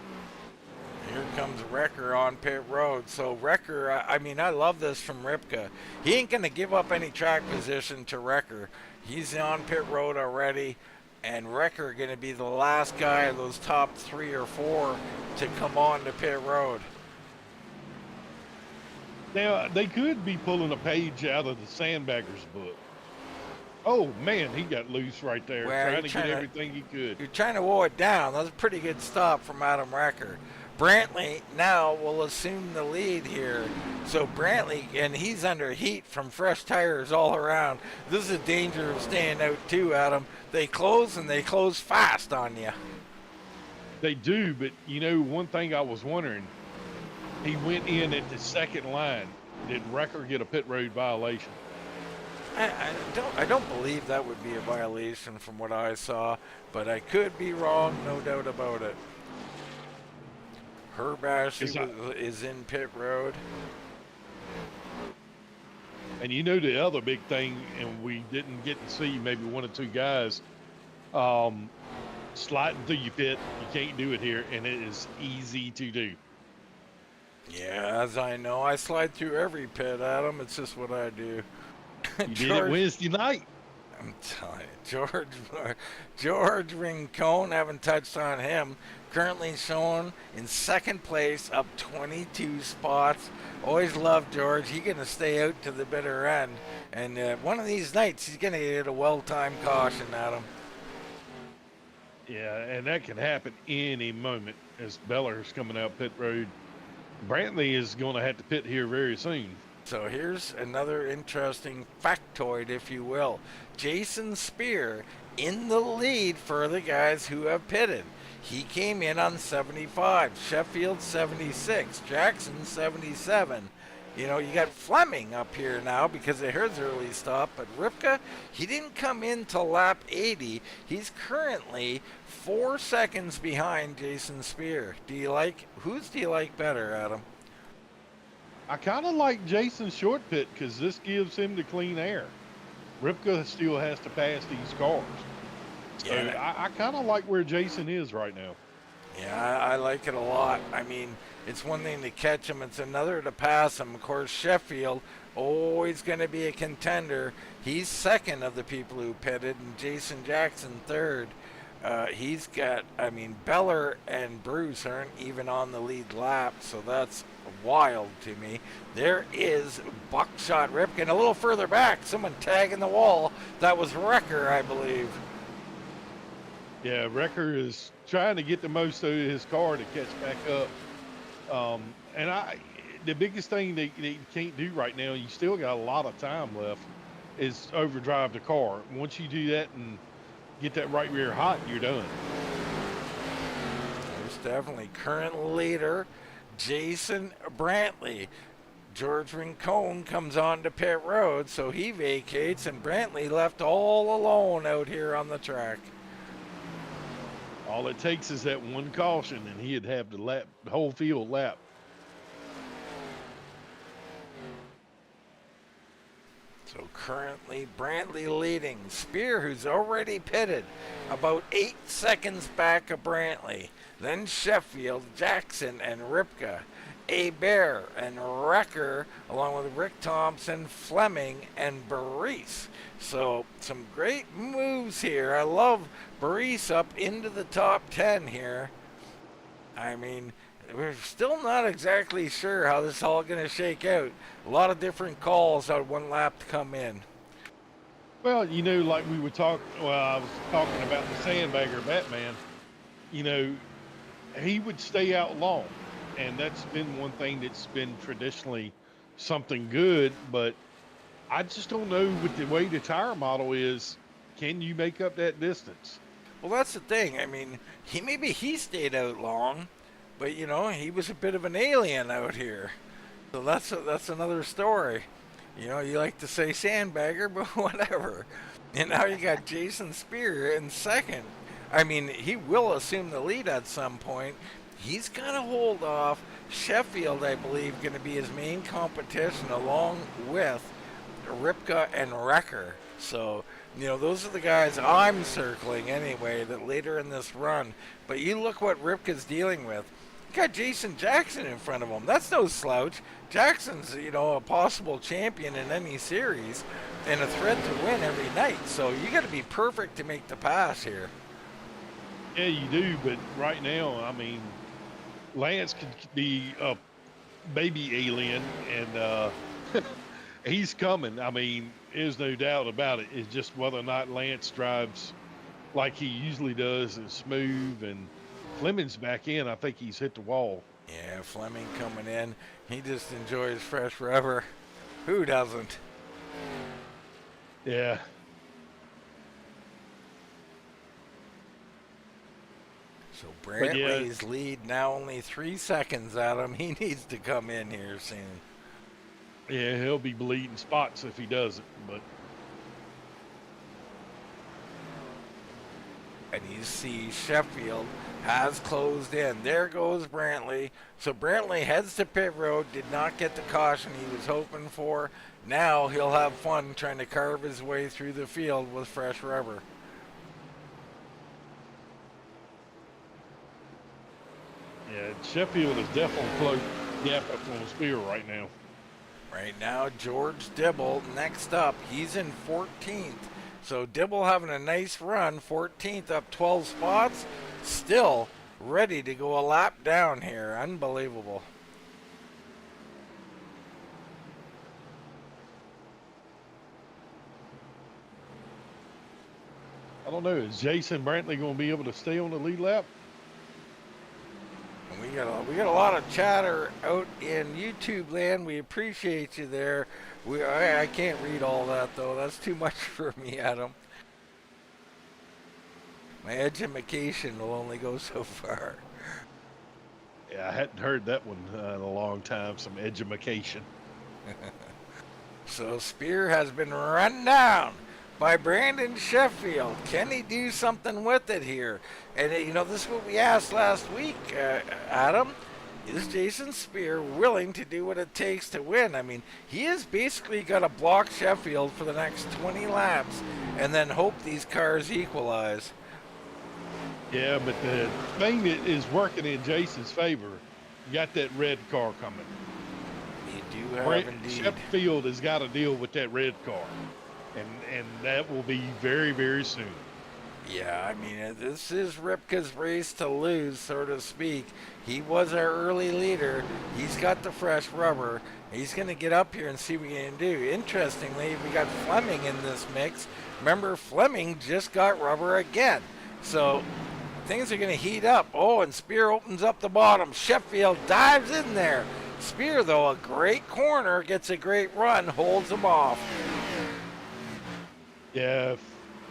Here comes Wrecker on pit road. So Wrecker, I love this from Ripka. He ain't going to give up any track position to Wrecker. He's on pit road already, and Wrecker going to be the last guy of those top 3 or 4 to come on to pit road. Now, they could be pulling a page out of the Sandbaggers book. Oh, man, he got loose right there, trying to get everything he could. You're trying to woe it down. That was a pretty good stop from Adam Wrecker. Brantley now will assume the lead here. So Brantley, and he's under heat from fresh tires all around. This is a danger of staying out too, Adam. They close and they close fast on you. They do, but you know, one thing I was wondering, he went in at the second line. Did Wrecker get a pit road violation? I don't believe that would be a violation from what I saw, but I could be wrong, no doubt about it. Herb Ashley is in pit road. And you know the other big thing, and we didn't get to see maybe one or two guys sliding through your pit. You can't do it here, and it is easy to do. Yeah, as I know, I slide through every pit, Adam. It's just what I do. You did it Wednesday night. I'm telling you, George Rincon, haven't touched on him. Currently shown in second place, up 22 spots. Always loved George. He's going to stay out to the bitter end. And one of these nights, he's going to get a well-timed caution, Adam. Yeah, and that can happen any moment as Beller's coming out pit road. Brantley is going to have to pit here very soon. So here's another interesting factoid, if you will. Jason Spear in the lead for the guys who have pitted. He came in on 75, Sheffield 76, Jackson 77. You know, you got Fleming up here now because of his early stop, but Ripka, he didn't come in till lap 80. He's currently 4 seconds behind Jason Spear. Whose do you like better, Adam? I kind of like Jason's short pit because this gives him the clean air. Ripka still has to pass these cars. So Yeah. I kind of like where Jason is right now. Yeah, I like it a lot. I mean, it's one thing to catch him, it's another to pass him. Of course, Sheffield, always going to be a contender. He's second of the people who pitted, and Jason Jackson third. He's got, Beller and Bruce aren't even on the lead lap, so that's wild to me. There is Buckshot Ripken. And a little further back, someone tagging the wall. That was Wrecker, I believe. Yeah, Wrecker is trying to get the most out of his car to catch back up. The biggest thing that you can't do right now, you still got a lot of time left, is overdrive the car. Once you do that and get that right rear hot, you're done. There's definitely current leader, Jason Brantley. George Rincon comes on to pit road, so he vacates, and Brantley left all alone out here on the track. All it takes is that one caution, and he'd have the whole field lap. So currently Brantley leading. Spear, who's already pitted, about 8 seconds back of Brantley. Then Sheffield, Jackson, and Ripka. Bear and Wrecker, along with Rick Thompson, Fleming, and Baris. So some great moves here. I love Baris up into the top 10 here. I mean, we're still not exactly sure how this is all going to shake out. A lot of different calls on one lap to come in. Well, you know, like I was talking about the sandbagger Batman, you know, he would stay out long. And that's been one thing that's been traditionally something good, but I just don't know with the way the tire model is, can you make up that distance? Well, that's the thing. I mean, he stayed out long, but you know, he was a bit of an alien out here. So that's another story. You know, you like to say sandbagger, but whatever. And now you got Jason Spear in second. I mean, he will assume the lead at some point. He's going to hold off. Sheffield, I believe, going to be his main competition along with Ripka and Wrecker. So, you know, those are the guys I'm circling anyway that later in this run. But you look what Ripka's dealing with. You got Jason Jackson in front of him. That's no slouch. Jackson's, you know, a possible champion in any series and a threat to win every night. So you got to be perfect to make the pass here. Yeah, you do. But right now, I mean, Lance could be a baby alien, and he's coming. I mean, there's no doubt about it. It's just whether or not Lance drives like he usually does and smooth and Fleming's back in. I think he's hit the wall. Yeah, Fleming coming in. He just enjoys fresh rubber. Who doesn't? Yeah. So Brantley's lead now only 3 seconds at him. He needs to come in here soon. Yeah, he'll be bleeding spots if he doesn't, but and you see Sheffield has closed in. There goes Brantley. So Brantley heads to pit road, did not get the caution he was hoping for. Now he'll have fun trying to carve his way through the field with fresh rubber. yeah, Sheffield is definitely close gap up on Spear right now. Right now, George Dibble next up. He's in 14th. So Dibble having a nice run, 14th up 12 spots. Still ready to go a lap down here. Unbelievable. I don't know. Is Jason Brantley going to be able to stay on the lead lap? And we got a lot of chatter out in YouTube land. We appreciate you there. I can't read all that though. That's too much for me, Adam. My edumacation will only go so far. Yeah, I hadn't heard that one in a long time. Some edumacation. So Spear has been run down by Brandon Sheffield. Can he do something with it here? And you know, this is what we asked last week, Adam. Is Jason Spear willing to do what it takes to win? I mean, he has basically got to block Sheffield for the next 20 laps and then hope these cars equalize. Yeah, but the thing that is working in Jason's favor, you got that red car coming. You do have indeed. Sheffield has got to deal with that red car, and that will be very, very soon. Yeah, I mean, this is Ripka's race to lose, so to speak. He was our early leader. He's got the fresh rubber. He's going to get up here and see what he can do. Interestingly, we got Fleming in this mix. Remember, Fleming just got rubber again. So things are going to heat up. Oh, and Spear opens up the bottom. Sheffield dives in there. Spear, though, a great corner, gets a great run, holds him off. Yeah,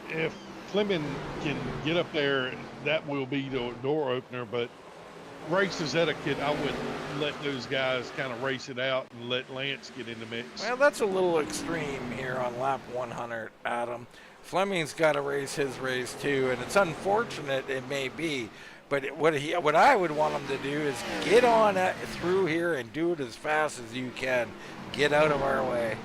if Fleming can get up there, that will be the door opener. But races etiquette, I wouldn't let those guys kind of race it out and let Lance get in the mix. Well, that's a little extreme here on lap 100, Adam. Fleming's got to race his race too, and it's unfortunate it may be, but what I would want him to do is get on through here and do it as fast as you can. Get out of our way.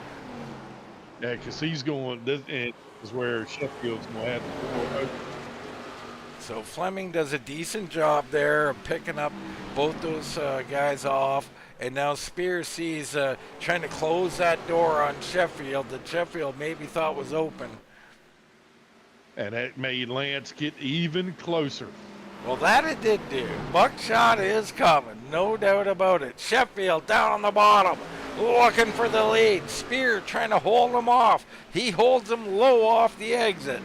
Yeah, because he's going, this is where Sheffield's going to have to go. So Fleming does a decent job there of picking up both those guys off. And now Spear sees trying to close that door on Sheffield that Sheffield maybe thought was open. And that made Lance get even closer. Well, that it did do. Buckshot is coming, no doubt about it. Sheffield down on the bottom, looking for the lead. Spear trying to hold him off. He holds him low off the exit.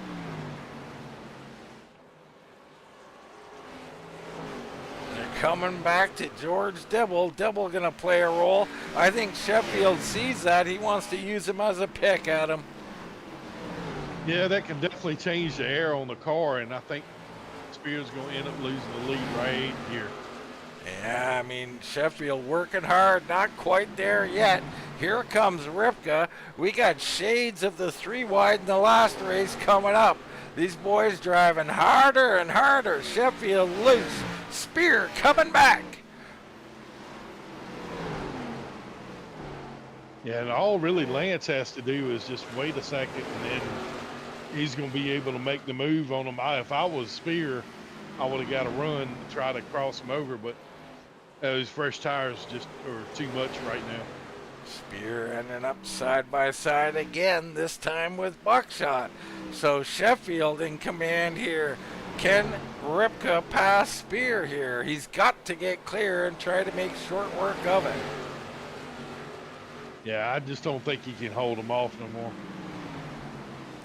They're coming back to George Dibble. Dibble going to play a role. I think Sheffield sees that. He wants to use him as a pick at him. Yeah, that can definitely change the air on the car, and I think Spear's going to end up losing the lead right here. Yeah, I mean, Sheffield working hard, not quite there yet. Here comes Ripka. We got shades of the 3 wide in the last race coming up. These boys driving harder and harder. Sheffield loose. Spear coming back. Yeah, and all really Lance has to do is just wait a second, and then he's going to be able to make the move on him. If I was Spear, I would have got to run to try to cross him over, but those fresh tires just are too much right now. Spear ending up side by side again, this time with Buckshot. So Sheffield in command here. Can Ripka pass Spear here? He's got to get clear and try to make short work of it. Yeah, I just don't think he can hold him off no more.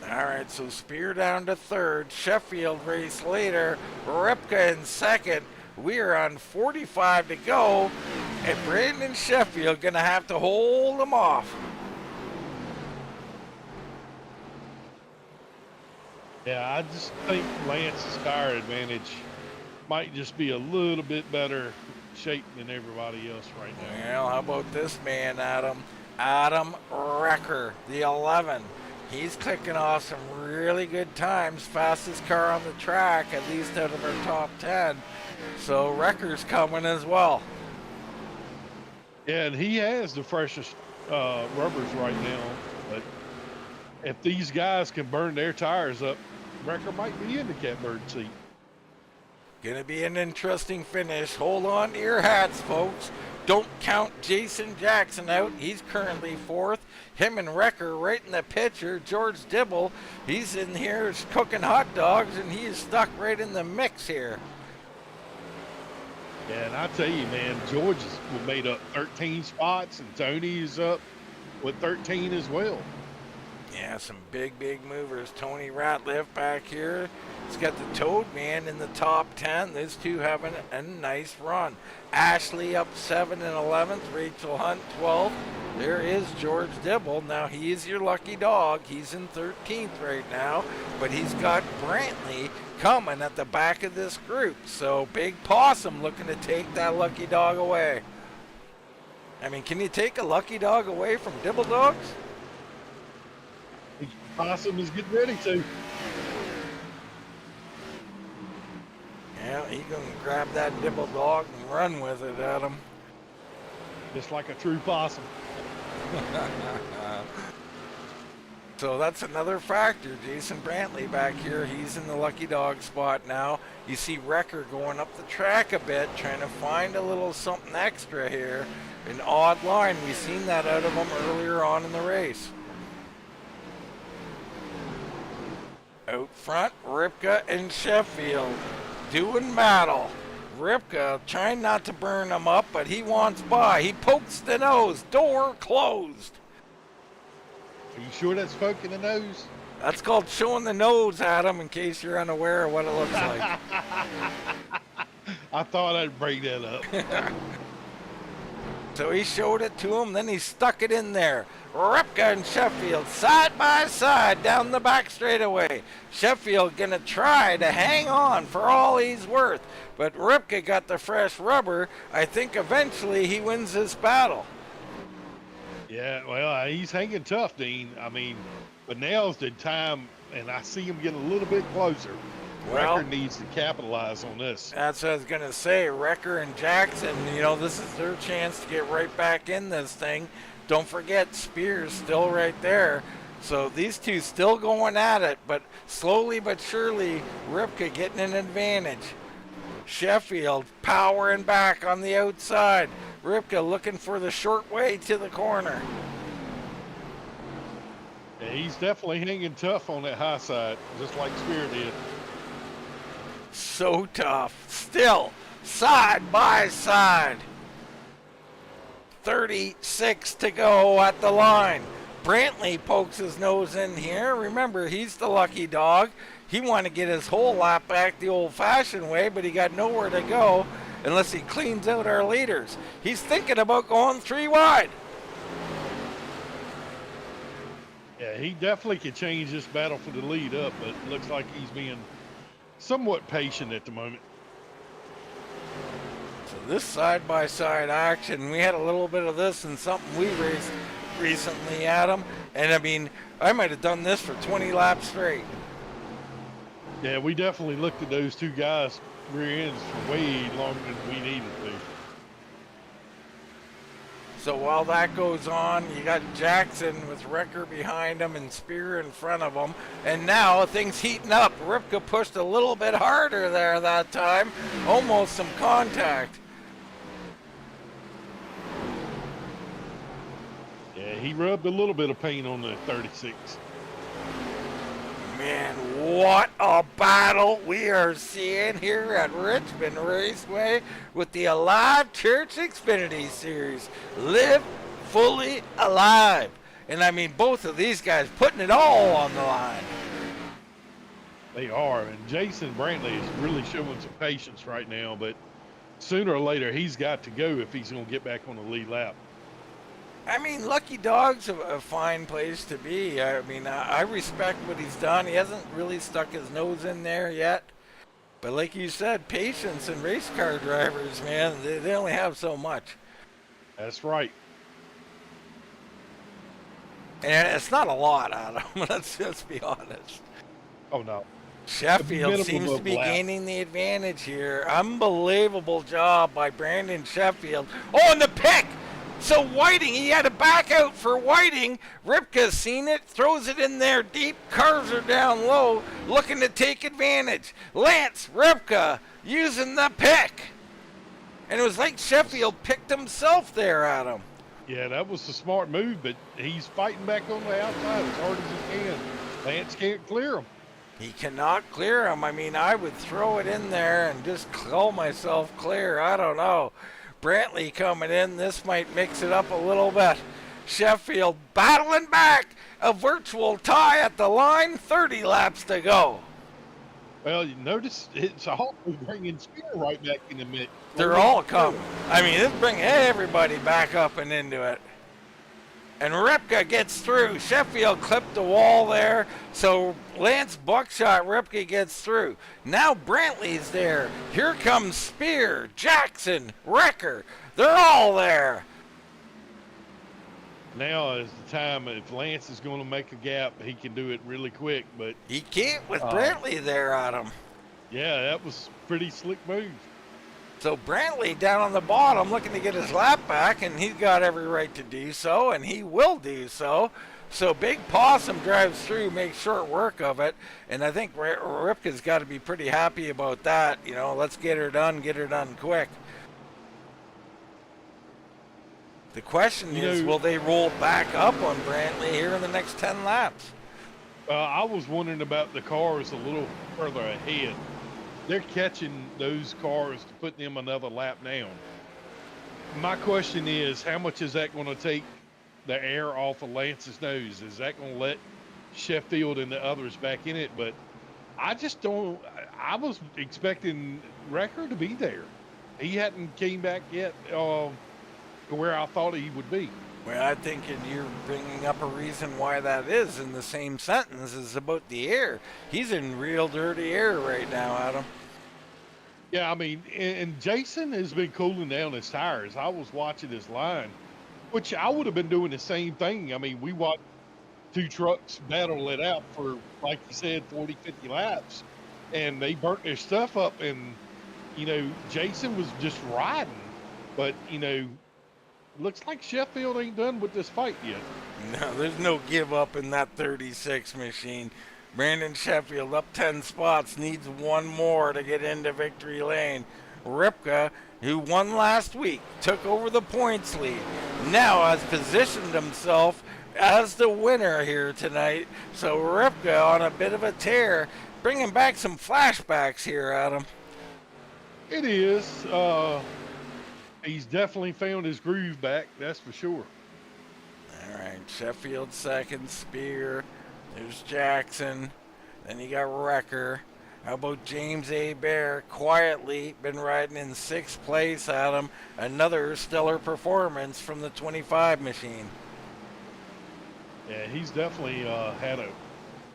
All right, so Spear down to third. Sheffield race later. Ripka in second. We are on 45 to go, and Brandon Sheffield going to have to hold him off. Yeah, I just think Lance's tire advantage might just be a little bit better shape than everybody else right now. Well, how about this man, Adam? Adam Wrecker, the 11. He's clicking off some really good times. Fastest car on the track, at least out of our top 10. So Wrecker's coming as well. Yeah, and he has the freshest rubbers right now. But if these guys can burn their tires up, Wrecker might be in the catbird seat. Gonna be an interesting finish. Hold on to your hats, folks. Don't count Jason Jackson out. He's currently 4th. Him and Wrecker right in the picture. George Dibble, he's in here cooking hot dogs, and he is stuck right in the mix here. Yeah, and I tell you, man, George has made up 13 spots, and Tony is up with 13 as well. Yeah, some big movers. Tony Ratliff back here. He's got the Toad Man in the top 10. These two having a nice run. Ashley up 7 and 11th. Rachel Hunt 12th. There is George Dibble. Now he's your lucky dog. He's in 13th right now, but he's got Brantley coming at the back of this group. So Big Possum looking to take that lucky dog away. I mean, can you take a lucky dog away from Dibble dogs? Possum is getting ready to. Yeah, he gonna grab that Dibble dog and run with it, Adam. Just like a true possum. So that's another factor. Jason Brantley back here, he's in the lucky dog spot now. You see Wrecker going up the track a bit, trying to find a little something extra here. An odd line. We've seen that out of him earlier on in the race. Out front, Ripka and Sheffield doing battle. Ripka trying not to burn him up, but he wants by. He pokes the nose. Door closed. Are you sure that's poking the nose? That's called showing the nose, Adam, in case you're unaware of what it looks like. I thought I'd bring that up. So he showed it to him, then he stuck it in there. Ripka and Sheffield side by side down the back straightaway. Sheffield gonna try to hang on for all he's worth, but Ripka got the fresh rubber. I think eventually he wins this battle. Yeah, well, he's hanging tough, Dean. I mean, but now's the time, and I see him getting a little bit closer. Well, Wrecker needs to capitalize on this. That's what I was going to say. Wrecker and Jackson, you know, this is their chance to get right back in this thing. Don't forget, Spears still right there. So these two still going at it, but slowly but surely, Ripka getting an advantage. Sheffield powering back on the outside. Ripka looking for the short way to the corner. Yeah, he's definitely hanging tough on that high side, just like Spear did. So tough. Still, side by side. 36 to go at the line. Brantley pokes his nose in here. Remember, he's the lucky dog. He wanted to get his whole lap back the old-fashioned way, but he got nowhere to go unless he cleans out our leaders. He's thinking about going 3 wide. Yeah, he definitely could change this battle for the lead up, but it looks like he's being somewhat patient at the moment. So this side-by-side action, we had a little bit of this in something we raced recently, Adam. And I mean, I might have done this for 20 laps straight. Yeah, we definitely looked at those two guys' rear ends for way longer than we needed to. So while that goes on, you got Jackson with Wrecker behind him and Spear in front of him. And now things heating up. Ripka pushed a little bit harder there that time. Almost some contact. Yeah, he rubbed a little bit of paint on the 36. Man, what a battle we are seeing here at Richmond Raceway with the Alive Church Xfinity Series. Live fully alive. And I mean, both of these guys putting it all on the line. They are, and Jason Brantley is really showing some patience right now, but sooner or later he's got to go if he's going to get back on the lead lap. I mean, Lucky Dog's a fine place to be. I mean, I respect what he's done. He hasn't really stuck his nose in there yet. But like you said, patience and race car drivers, man, they only have so much. That's right. And it's not a lot, Adam. Let's just be honest. Oh, no. Sheffield seems to be gaining the advantage here. Unbelievable job by Brandon Sheffield. Oh, and the pick! So Whiting, he had a back out for Whiting. Ripka's seen it, throws it in there deep. Cars are down low, looking to take advantage. Lance Ripka using the pick. And it was like Sheffield picked himself there, Adam. Yeah, that was a smart move, but he's fighting back on the outside as hard as he can. Lance can't clear him. He cannot clear him. I mean, I would throw it in there and just call myself clear. I don't know. Brantley coming in. This might mix it up a little bit. Sheffield battling back. A virtual tie at the line. 30 laps to go. Well, you notice it's all bringing Spear right back in the mix. They're all coming. I mean, this bring everybody back up and into it. And Ripka gets through. Sheffield clipped the wall there. So Lance Buckshot Ripka gets through. Now Brantley's there. Here comes Spear, Jackson, Wrecker. They're all there. Now is the time. If Lance is going to make a gap, he can do it really quick. But he can't with Brantley there on him. Yeah, that was pretty slick move. So Brantley down on the bottom looking to get his lap back, and he's got every right to do so, and he will do so. So Big Possum drives through, makes short work of it, and I think Ripka's got to be pretty happy about that. You know, let's get her done quick. The question is, will they roll back up on Brantley here in the next 10 laps? I was wondering about the cars a little further ahead. They're catching those cars to put them another lap down. My question is, how much is that going to take the air off of Lance's nose? Is that going to let Sheffield and the others back in it? But I just don't. I was expecting Wrecker to be there. He hadn't came back yet to where I thought he would be. Well, I think you're bringing up a reason why that is in the same sentence as about the air. He's in real dirty air right now, Adam. Yeah, I mean, and Jason has been cooling down his tires. I was watching his line, which I would have been doing the same thing. I mean, we watched two trucks battle it out for, like you said, 40, 50 laps, and they burnt their stuff up, and, you know, Jason was just riding. But, you know, looks like Sheffield ain't done with this fight yet. No, there's no give up in that 36 machine. Brandon Sheffield up 10 spots, needs one more to get into victory lane. Ripka, who won last week, took over the points lead. Now has positioned himself as the winner here tonight. So Ripka on a bit of a tear, bringing back some flashbacks here, Adam. It is. He's definitely found his groove back, that's for sure. All right, Sheffield second, Spear. There's Jackson. Then you got Wrecker. How about James A. Bear? Quietly been riding in 6th place, Adam. Another stellar performance from the 25 machine. Yeah, he's definitely had a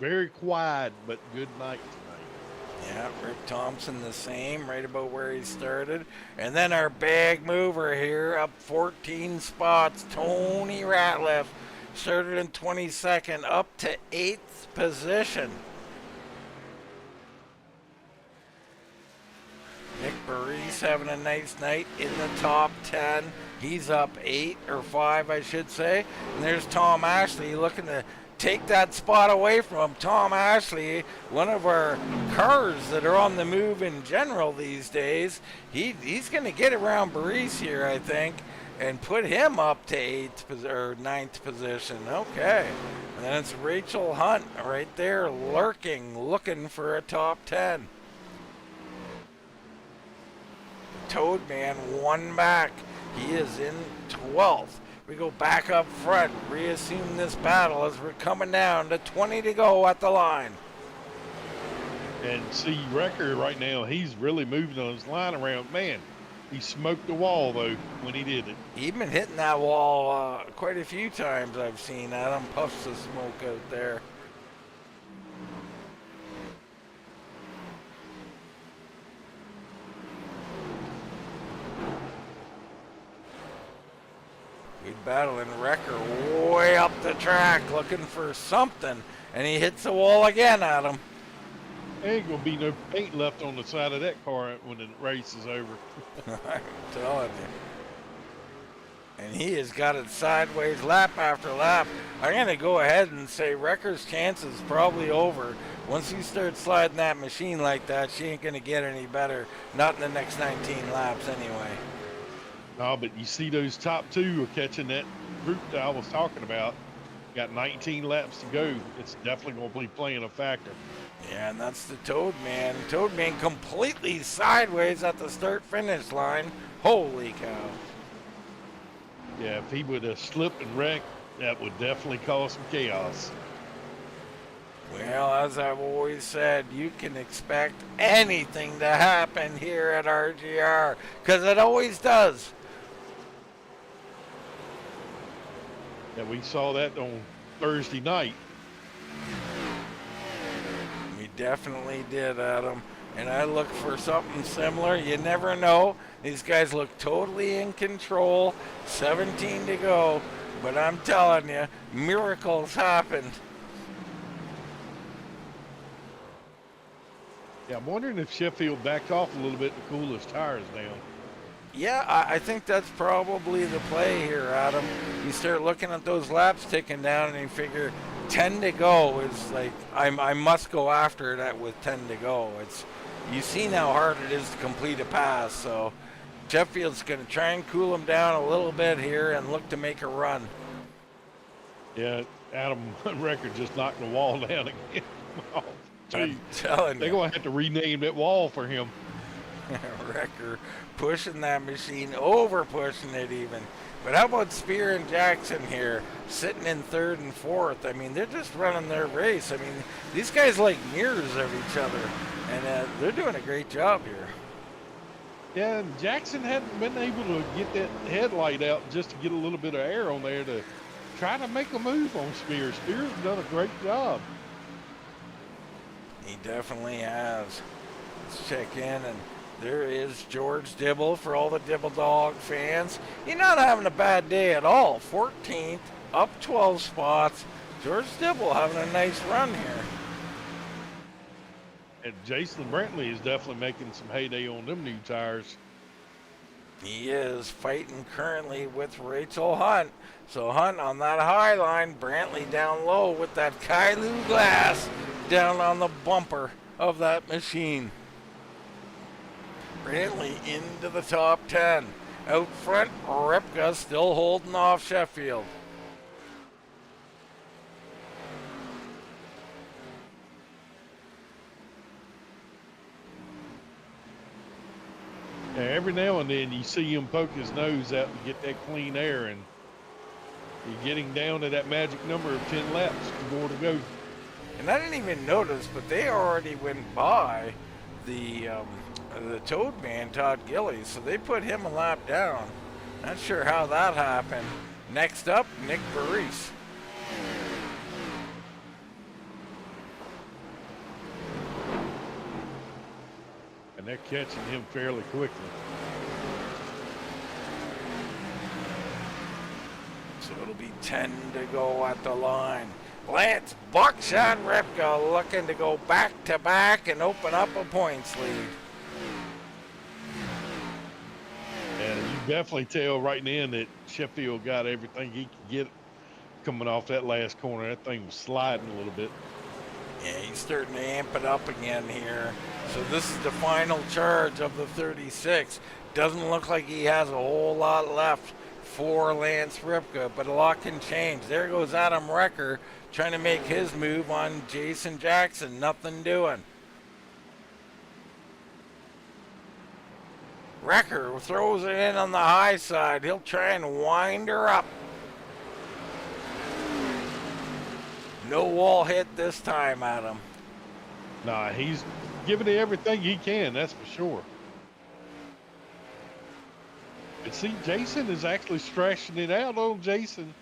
very quiet but good night tonight. Yeah, Rick Thompson the same, right about where he started. And then our big mover here, up 14 spots, Tony Ratliff. Started in 22nd, up to 8th position. Nick Burris having a nice night in the top 10. He's up 8 or 5, I should say. And there's Tom Ashley looking to take that spot away from him. Tom Ashley, one of our cars that are on the move in general these days. He's going to get around Burris here, I think, and put him up to 8th or 9th position. Okay. And then it's Rachel Hunt right there lurking, looking for a top 10. Toad Man one back. He is in 12th. We go back up front, reassume this battle as we're coming down to 20 to go at the line. And see, Wrecker right now, he's really moving on his line around. Man, He smoked the wall, though, when he did it. He's been hitting that wall quite a few times I've seen. Adam puffs the smoke out there. He's battling Wrecker way up the track looking for something, and he hits the wall again, Adam. There ain't going to be no paint left on the side of that car when the race is over. I'm telling you. And he has got it sideways lap after lap. I'm going to go ahead and say Wrecker's chance is probably over. Once you start sliding that machine like that, she ain't going to get any better. Not in the next 19 laps anyway. No, but you see those top two are catching that group that I was talking about. Got 19 laps to go. It's definitely going to be playing a factor. Yeah, and that's the Toad Man. Toad Man completely sideways at the start-finish line. Holy cow. Yeah, if he would have slipped and wrecked, that would definitely cause some chaos. Well, as I've always said, you can expect anything to happen here at RGR, because it always does. Yeah, we saw that on Thursday night. We definitely did, Adam. And I look for something similar. You never know. These guys look totally in control. 17 to go. But I'm telling you, miracles happened. Yeah, I'm wondering if Sheffield backed off a little bit to cool his tires down. Yeah, I think that's probably the play here, Adam. You start looking at those laps ticking down and you figure 10 to go is like, I must go after that with 10 to go. You've seen how hard it is to complete a pass, so Sheffield's going to try and cool him down a little bit here and look to make a run. Yeah, Adam Record just knocked the wall down again. I'm telling you. They're going to have to rename that wall for him. Wrecker pushing that machine, over pushing it even. But how about Spear and Jackson here, sitting in third and fourth? I mean, they're just running their race. I mean, these guys like mirrors of each other, and they're doing a great job here. Yeah, and Jackson hadn't been able to get that headlight out just to get a little bit of air on there to try to make a move on Spear. Spear's done a great job. He definitely has. Let's check in, and there is George Dibble for all the Dibble Dog fans. He's not having a bad day at all. 14th, up 12 spots. George Dibble having a nice run here. And Jason Brantley is definitely making some heyday on them new tires. He is fighting currently with Rachel Hunt. So Hunt on that high line, Brantley down low with that Kailu glass down on the bumper of that machine. Brantley into the top 10. Out front, Ripka still holding off Sheffield. Yeah, every now and then you see him poke his nose out to get that clean air, and you're getting down to that magic number of 10 laps, more to go. And I didn't even notice, but they already went by the Toad Man, Todd Gillies, so they put him a lap down. Not sure how that happened. Next up, Nick Burris. And they're catching him fairly quickly. So it'll be 10 to go at the line. Lance Buckshot Ripka looking to go back-to-back and open up a points lead. And you definitely tell right then that Sheffield got everything he could get coming off that last corner. That thing was sliding a little bit. Yeah, he's starting to amp it up again here. So this is the final charge of the 36. Doesn't look like he has a whole lot left for Lance Ripka, but a lot can change. There goes Adam Wrecker trying to make his move on Jason Jackson. Nothing doing. Wrecker throws it in on the high side. He'll try and wind her up. No wall hit this time, Adam. Nah, he's giving it everything he can, that's for sure. And see, Jason is actually stretching it out on Jason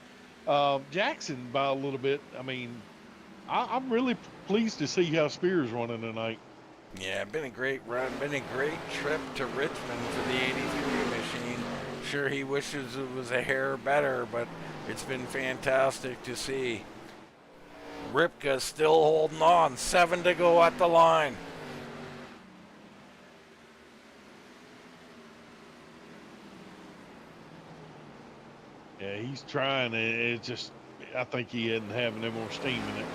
Jackson by a little bit. I mean, I'm really pleased to see how Spears running tonight. Yeah, been a great run, been a great trip to Richmond for the 83 machine. Sure, he wishes it was a hair better, but it's been fantastic to see. Ripka still holding on, 7 to go at the line. Yeah, he's trying. It's just, I think he isn't having no more steam in it.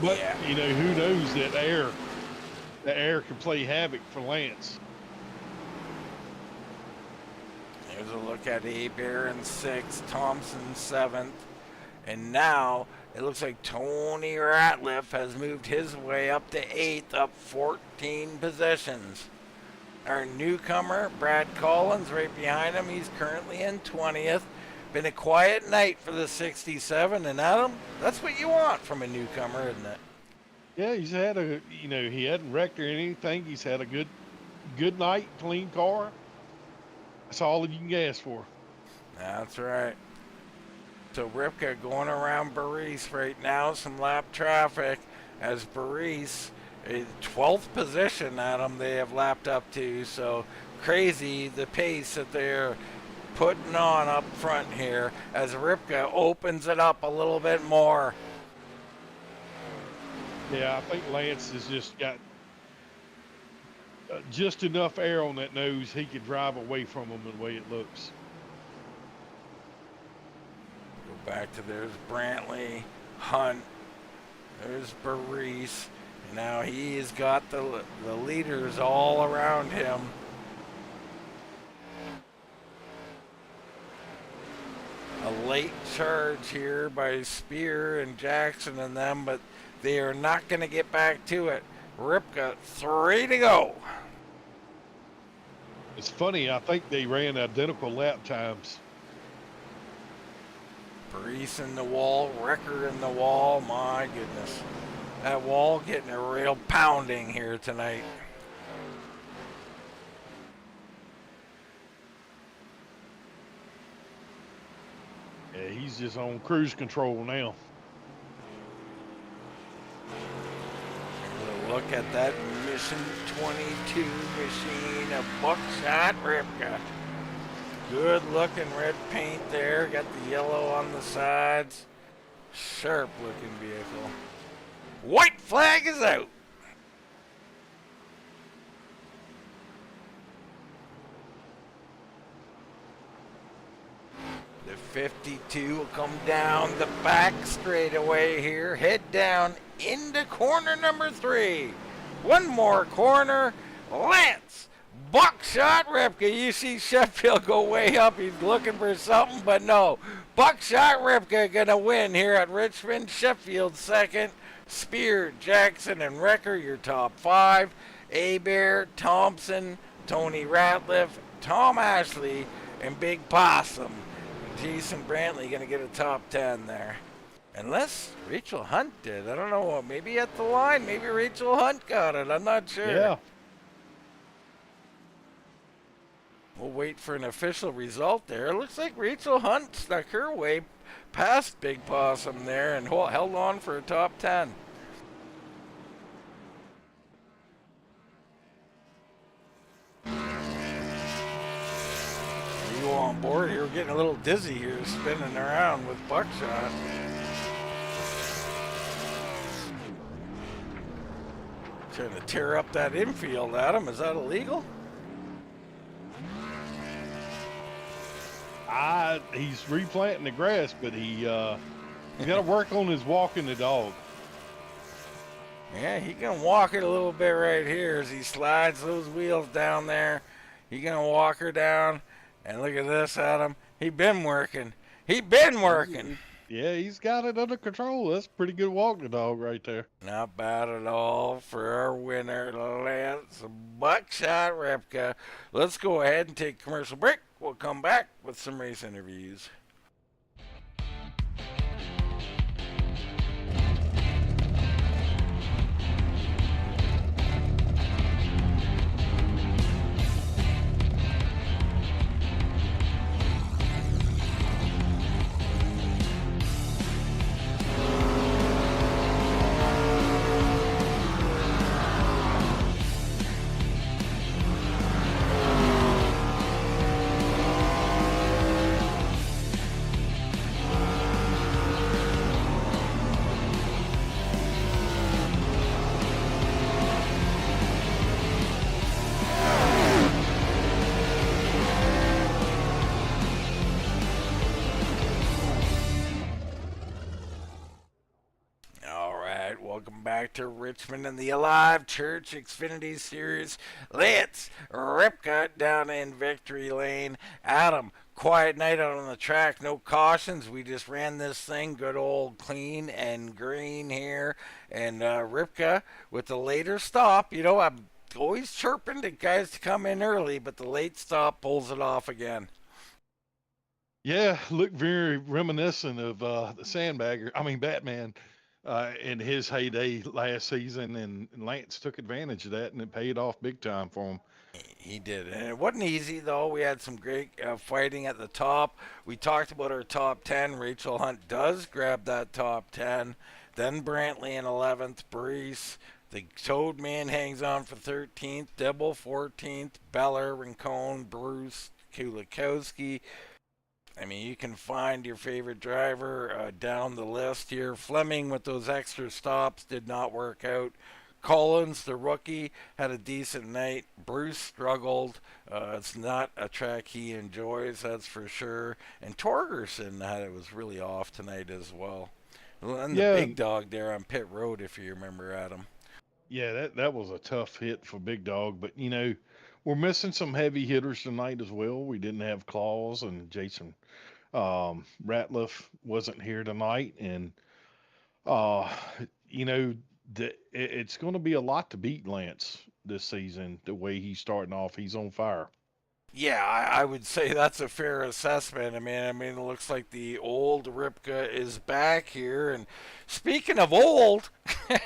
But Yeah. you know, who knows that the air can play havoc for Lance. Here's a look at Abear in 6th, Thompson 7th, and now it looks like Tony Ratliff has moved his way up to 8th, up 14 positions. Our newcomer, Brad Collins, right behind him, he's currently in 20th. Been a quiet night for the 67, and Adam, that's what you want from a newcomer, isn't it? Yeah, he's had he hadn't wrecked or anything. He's had a good night, clean car. That's all you can ask for. That's right. So Ripka going around Baris right now, some lap traffic as Baris, 12th position, Adam, they have lapped up to. So crazy the pace that they're putting on up front here as Ripka opens it up a little bit more. Yeah, I think Lance has just got just enough air on that nose he could drive away from him the way it looks. Go back to there's Brantley, Hunt, there's Baris. Now he's got the leaders all around him. A late charge here by Spear and Jackson and them, but they are not going to get back to it. Ripka, 3 to go. It's funny, I think they ran identical lap times. Baris in the wall, Wrecker in the wall. My goodness. That wall getting a real pounding here tonight. Yeah, he's just on cruise control now. Look at that Mission 22 machine of Buckshot Ripka. Good looking red paint there. Got the yellow on the sides. Sharp looking vehicle. White flag is out. The 52 will come down the back straightaway here. Head down into corner number 3. One more corner. Lance Buckshot Ripka. You see Sheffield go way up. He's looking for something, but no. Buckshot Ripka gonna win here at Richmond. Sheffield second. Spear, Jackson, and Wrecker, your top 5. Abear, Thompson, Tony Ratliff, Tom Ashley, and Big Possum. Jason Brantley gonna get a top 10 there. Unless Rachel Hunt did. I don't know. Maybe at the line. Maybe Rachel Hunt got it. I'm not sure. Yeah. We'll wait for an official result there. It looks like Rachel Hunt snuck her way past Big Possum there and held on for a top 10. You on board here? We're getting a little dizzy here, spinning around with Buckshot. Trying to tear up that infield, Adam. Is that illegal? He's replanting the grass, but he got to work on his walking the dog. Yeah, he can walk it a little bit right here as he slides those wheels down there. He gonna walk her down, and look at this, Adam. He been working. He been working. Yeah, he's got it under control. That's a pretty good walking the dog right there. Not bad at all for our winner, Lance Buckshot Ripka. Let's go ahead and take a commercial break. We'll come back with some race interviews. welcome back to Richmond and the Alive Church Xfinity Series. Lance Ripka down in Victory Lane. Adam, quiet night out on the track, no cautions. We just ran this thing good old clean and green here. And Ripka with the later stop. I'm always chirping to guys to come in early, but the late stop pulls it off again. Yeah, looked very reminiscent of the Sandbagger. I mean, Batman in his heyday last season, and Lance took advantage of that, and it paid off big time for him. He did, and it wasn't easy though. We had some great fighting at the top. We talked about our top 10. Rachel Hunt does grab that top 10. Then Brantley in 11th. Brees. The Toad Man hangs on for 13th. Dibble 14th. Beller, Rincon, Bruce, Kulikowski. I mean, you can find your favorite driver down the list here. Fleming with those extra stops did not work out. Collins, the rookie, had a decent night. Bruce struggled. It's not a track he enjoys, that's for sure. And Torgerson was really off tonight as well. And the Yeah, big dog there on pit road, if you remember, Adam. yeah, that was a tough hit for Big Dog, but we're missing some heavy hitters tonight as well. We didn't have Claus, and Jason Ratliff wasn't here tonight, and uh, you know, it's going to be a lot to beat Lance this season. The way he's starting off, he's on fire. Yeah, I would say that's a fair assessment. I mean, it looks like the old Ripka is back here. And speaking of old,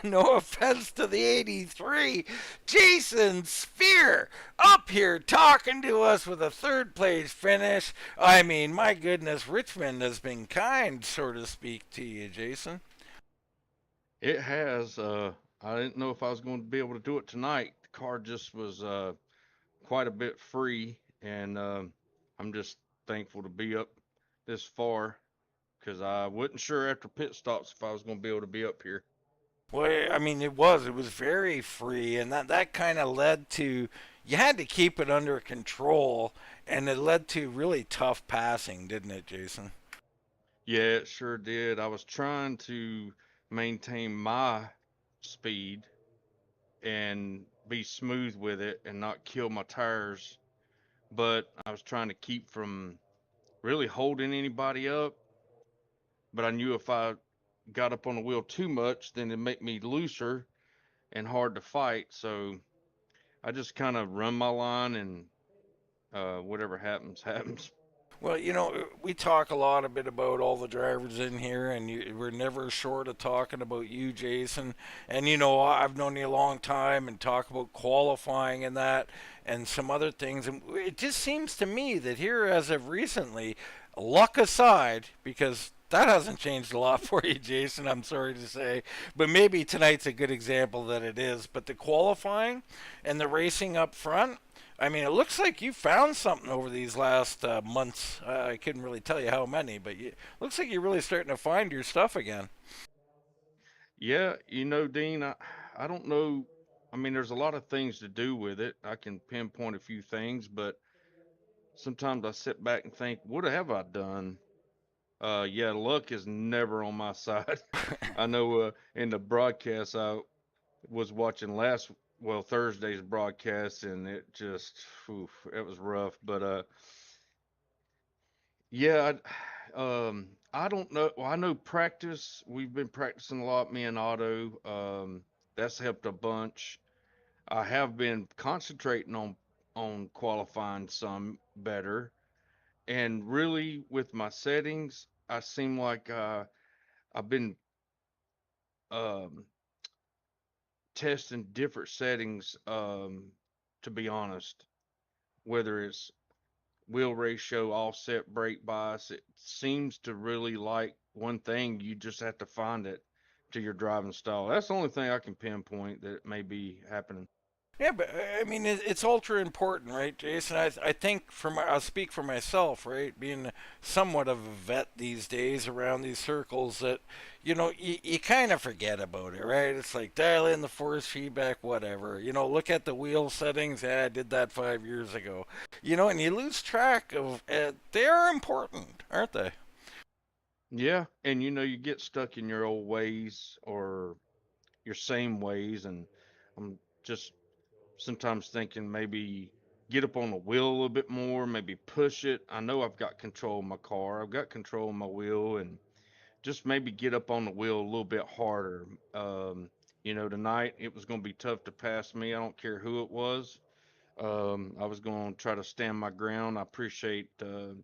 no offense to the '83, Jason Spear up here talking to us with a third place finish. I mean, my goodness, Richmond has been kind, so to speak, to you, Jason. It has. I didn't know if I was going to be able to do it tonight. The car just was quite a bit free, and I'm just thankful to be up this far because I wasn't sure after pit stops if I was going to be able to be up here. Well, I mean, it was very free, and that kind of led to you had to keep it under control, and it led to really tough passing, didn't it, Jason? Yeah, it sure did. I was trying to maintain my speed and be smooth with it and not kill my tires, but I was trying to keep from really holding anybody up. But I knew if I got up on the wheel too much, then it'd make me looser and hard to fight. So I just kind of run my line and whatever happens, happens. Well, we talk a lot a bit about all the drivers in here, and we're never short of talking about you, Jason. And I've known you a long time, and talk about qualifying and that, and some other things. And it just seems to me that here, as of recently, luck aside, because that hasn't changed a lot for you, Jason, I'm sorry to say. But maybe tonight's a good example that it is. But the qualifying and the racing up front, I mean, it looks like you found something over these last months. I couldn't really tell you how many, but it looks like you're really starting to find your stuff again. Yeah, Dean, I don't know. I mean, there's a lot of things to do with it. I can pinpoint a few things, but sometimes I sit back and think, what have I done? Yeah, luck is never on my side. I know in the broadcast I was watching Thursday's broadcast, and it just, it was rough. But yeah, I don't know. Well, I know practice. We've been practicing a lot, me and Otto. That's helped a bunch. I have been concentrating on qualifying some better, and really with my settings, I seem like I've been um, testing different settings. To be honest, whether it's wheel ratio, offset, brake bias. It seems to really like one thing. You just have to find it to your driving style. That's the only thing I can pinpoint that may be happening. Yeah, but I mean, it's ultra important, right, Jason? I think I'll speak for myself, right? Being somewhat of a vet these days around these circles, that you kind of forget about it, right? It's like dial in the force feedback, whatever. Look at the wheel settings. Yeah, I did that 5 years ago. And you lose track of. They are important, aren't they? Yeah, and you get stuck in your old ways, or your same ways, and I'm just sometimes thinking maybe get up on the wheel a little bit more, maybe push it. I know I've got control of my car, I've got control of my wheel, and just maybe get up on the wheel a little bit harder. Tonight it was going to be tough to pass me. I don't care who it was. I was going to try to stand my ground. I appreciate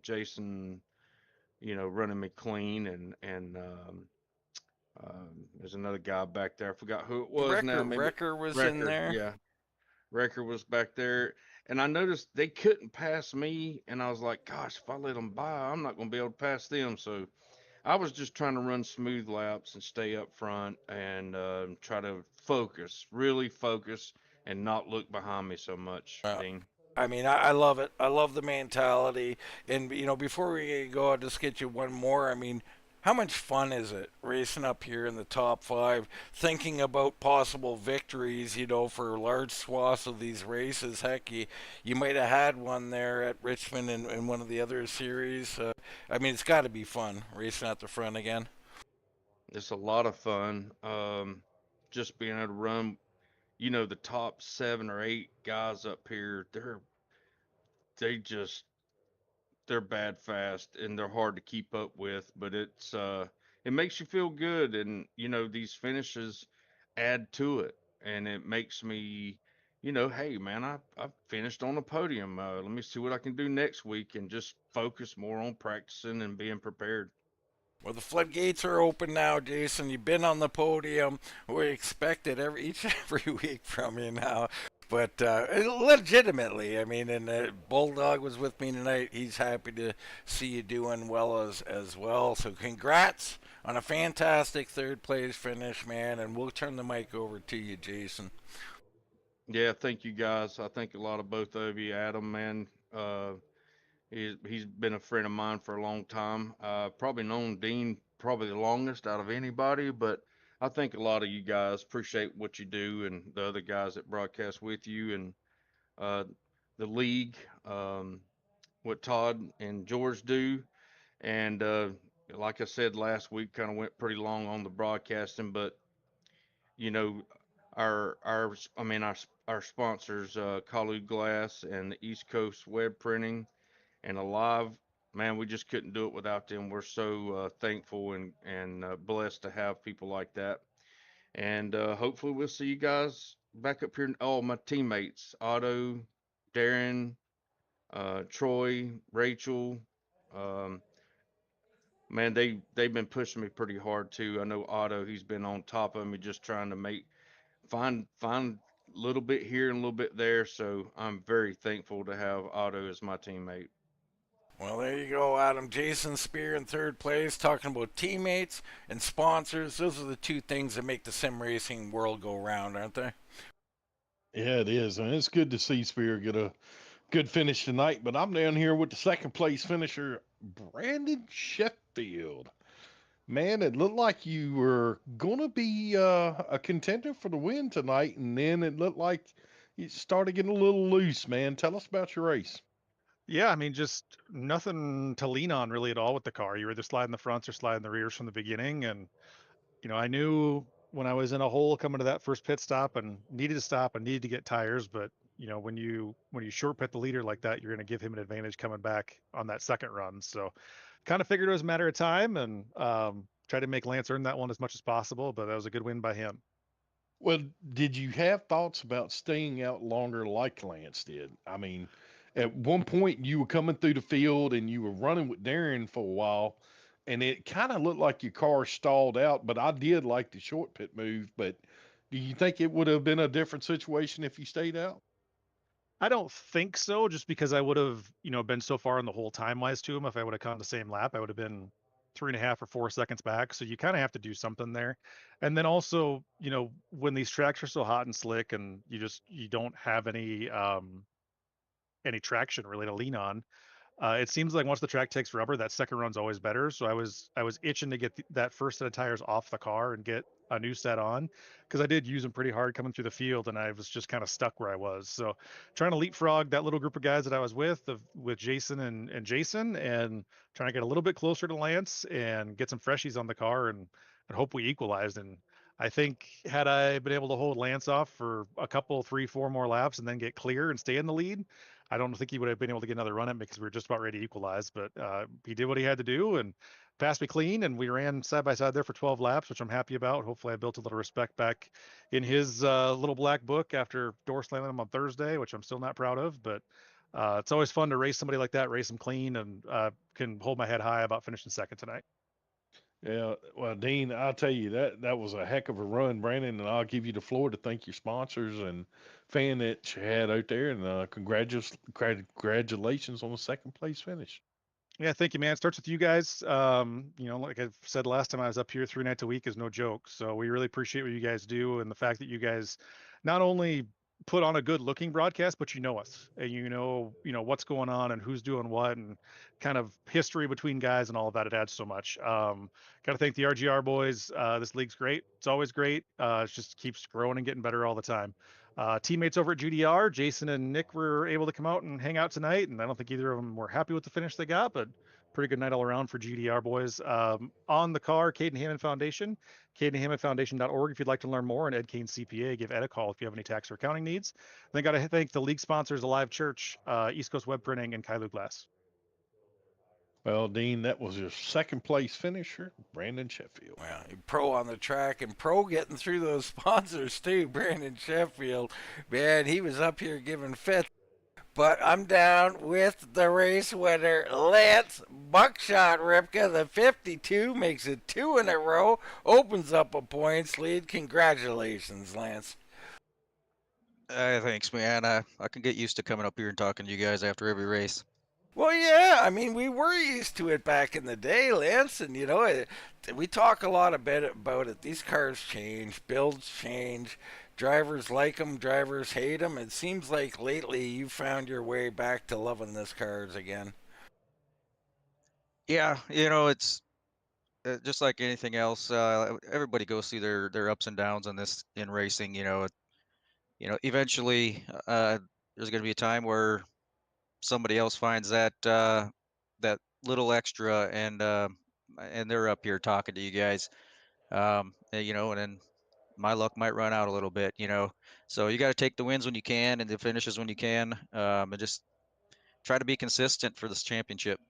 Jason, running me clean, and there's another guy back there. I forgot who it was now. Maybe Wrecker was in Wrecker. there. Yeah, Wrecker was back there. And I noticed they couldn't pass me, and I was like, gosh, if I let them by, I'm not going to be able to pass them. So I was just trying to run smooth laps and stay up front and try to focus, really focus, and not look behind me so much, Uh, Dean. I mean, I love it. I love the mentality. And, before we go, I'll just get you one more. I mean, how much fun is it racing up here in the top five, thinking about possible victories, for large swaths of these races? Heck, you might have had one there at Richmond in one of the other series. I mean, it's got to be fun racing at the front again. It's a lot of fun. Just being able to run, the top 7 or 8 guys up here, they just they're bad fast and they're hard to keep up with, but it makes you feel good, and these finishes add to it, and it makes me, hey man, I finished on the podium. Let me see what I can do next week and just focus more on practicing and being prepared. Well, the floodgates are open now, Jason. You've been on the podium. We expect it each and every week from you now. But legitimately, I mean, and Bulldog was with me tonight. He's happy to see you doing well as well. So congrats on a fantastic third place finish, man. And we'll turn the mic over to you, Jason. Yeah, thank you guys. I think a lot of both of you, Adam, man. He's been a friend of mine for a long time. Probably known Dean probably the longest out of anybody, but I think a lot of you guys appreciate what you do, and the other guys that broadcast with you, and uh, the league, what Todd and George do. And like I said last week, kind of went pretty long on the broadcasting, but you know, our sponsors, Kalu Glass and the East Coast Web Printing and Alive, man, we just couldn't do it without them. We're so thankful and blessed to have people like that. And hopefully we'll see you guys back up here. Oh, my teammates, Otto, Darren, Troy, Rachel, um, man, they've been pushing me pretty hard too. I know Otto, he's been on top of me, just trying to find a little bit here and a little bit there. So I'm very thankful to have Otto as my teammate. Well, there you go, Adam. Jason Spear in third place, talking about teammates and sponsors. Those are the two things that make the sim racing world go round, aren't they? Yeah, it is. And it's good to see Spear get a good finish tonight. But I'm down here with the second place finisher, Brandon Sheffield. Man, it looked like you were going to be a contender for the win tonight. And then it looked like you started getting a little loose, man. Tell us about your race. Yeah, I mean, just nothing to lean on really at all with the car. You were either sliding the fronts or sliding the rears from the beginning. And, I knew when I was in a hole coming to that first pit stop and needed to stop and needed to get tires. But, when you short pit the leader like that, you're going to give him an advantage coming back on that second run. So kind of figured it was a matter of time and tried to make Lance earn that one as much as possible. But that was a good win by him. Well, did you have thoughts about staying out longer like Lance did? I mean, at one point you were coming through the field and you were running with Darren for a while, and it kind of looked like your car stalled out. But I did like the short pit move. But do you think it would have been a different situation if you stayed out? I don't think so, just because I would have, been so far in the whole time wise to him. If I would have come the same lap, I would have been 3.5 or 4 seconds back. So you kind of have to do something there. And then also, when these tracks are so hot and slick and you don't have any traction really to lean on, it seems like once the track takes rubber, that second run's always better. So I was itching to get that first set of tires off the car and get a new set on, because I did use them pretty hard coming through the field, and I was just kind of stuck where I was. So trying to leapfrog that little group of guys that I was with Jason and Jason, and trying to get a little bit closer to Lance and get some freshies on the car and hope we equalized. And I think had I been able to hold Lance off for a couple, 3, 4 more laps and then get clear and stay in the lead, I don't think he would have been able to get another run at me because we were just about ready to equalize. But he did what he had to do and passed me clean, and we ran side by side there for 12 laps, which I'm happy about. Hopefully, I built a little respect back in his little black book after door slamming him on Thursday, which I'm still not proud of. But it's always fun to race somebody like that, race him clean, and can hold my head high about finishing second tonight. Yeah, well, Dean, I'll tell you that was a heck of a run, Brandon, and I'll give you the floor to thank your sponsors and fan that you had out there, and congratulations on the second place finish. Yeah, thank you, man. It starts with you guys. Like I said last time I was up here, 3 nights a week is no joke. So we really appreciate what you guys do and the fact that you guys not only put on a good looking broadcast, but you know us and what's going on and who's doing what and kind of history between guys and all of that. It adds so much. Got to thank the RGR boys. This league's great. It's always great. It just keeps growing and getting better all the time. Teammates over at GDR, Jason and Nick were able to come out and hang out tonight, and I don't think either of them were happy with the finish they got, but pretty good night all around for GDR boys. On the car, Caden Hammond Foundation, cadenhammondfoundation.org if you'd like to learn more, and Ed Kane CPA. Give Ed a call if you have any tax or accounting needs. Then got to thank the league sponsors, Alive Church, East Coast Web Printing, and Kailu Glass. Well, Dean, that was your second place finisher, Brandon Sheffield. Well, pro on the track and pro getting through those sponsors too. Brandon Sheffield, man, he was up here giving fits. But I'm down with the race winner, Lance Buckshot Ripka. The 52 makes it 2 in a row, opens up a points lead. Congratulations, Lance. Thanks, man. I can get used to coming up here and talking to you guys after every race. Well, yeah, I mean, we were used to it back in the day, Lance, and we talk a lot about it. These cars change, builds change, drivers like them, drivers hate them. It seems like lately you found your way back to loving this cars again. Yeah, it's just like anything else. Everybody goes through their ups and downs on this in racing. Eventually, there's going to be a time where somebody else finds that little extra, and they're up here talking to you guys. And then my luck might run out a little bit. So you got to take the wins when you can and the finishes when you can, and just try to be consistent for this championship.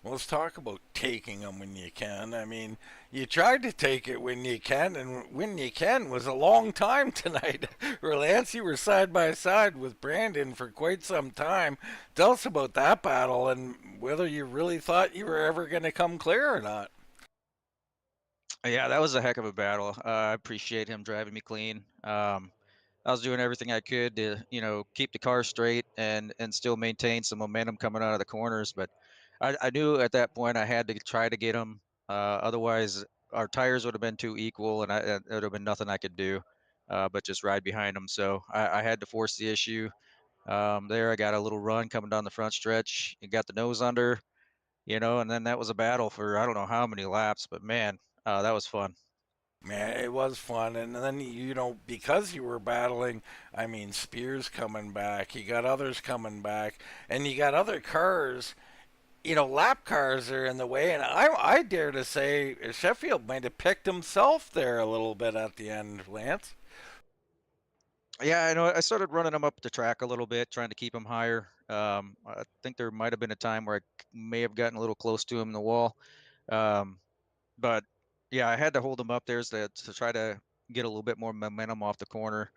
Well, let's talk about taking them when you can. I mean, you tried to take it when you can, and when you can was a long time tonight. Lance, you were side by side with Brandon for quite some time. Tell us about that battle and whether you really thought you were ever going to come clear or not. Yeah, that was a heck of a battle. I appreciate him driving me clean. I was doing everything I could to, keep the car straight and still maintain some momentum coming out of the corners. But I knew at that point I had to try to get him. Otherwise, our tires would have been too equal, and there would have been nothing I could do but just ride behind him. So I had to force the issue. There, I got a little run coming down the front stretch. You got the nose under, and then that was a battle for I don't know how many laps, but man, that was fun. Man, it was fun. And then, because you were battling, I mean, Spears coming back, you got others coming back, and you got other cars. Lap cars are in the way, and I dare to say Sheffield might have picked himself there a little bit at the end, Lance. Yeah, I know. I started running him up the track a little bit, trying to keep him higher. I think there might have been a time where I may have gotten a little close to him in the wall. Um, but yeah, I had to hold him up there to try to get a little bit more momentum off the corner.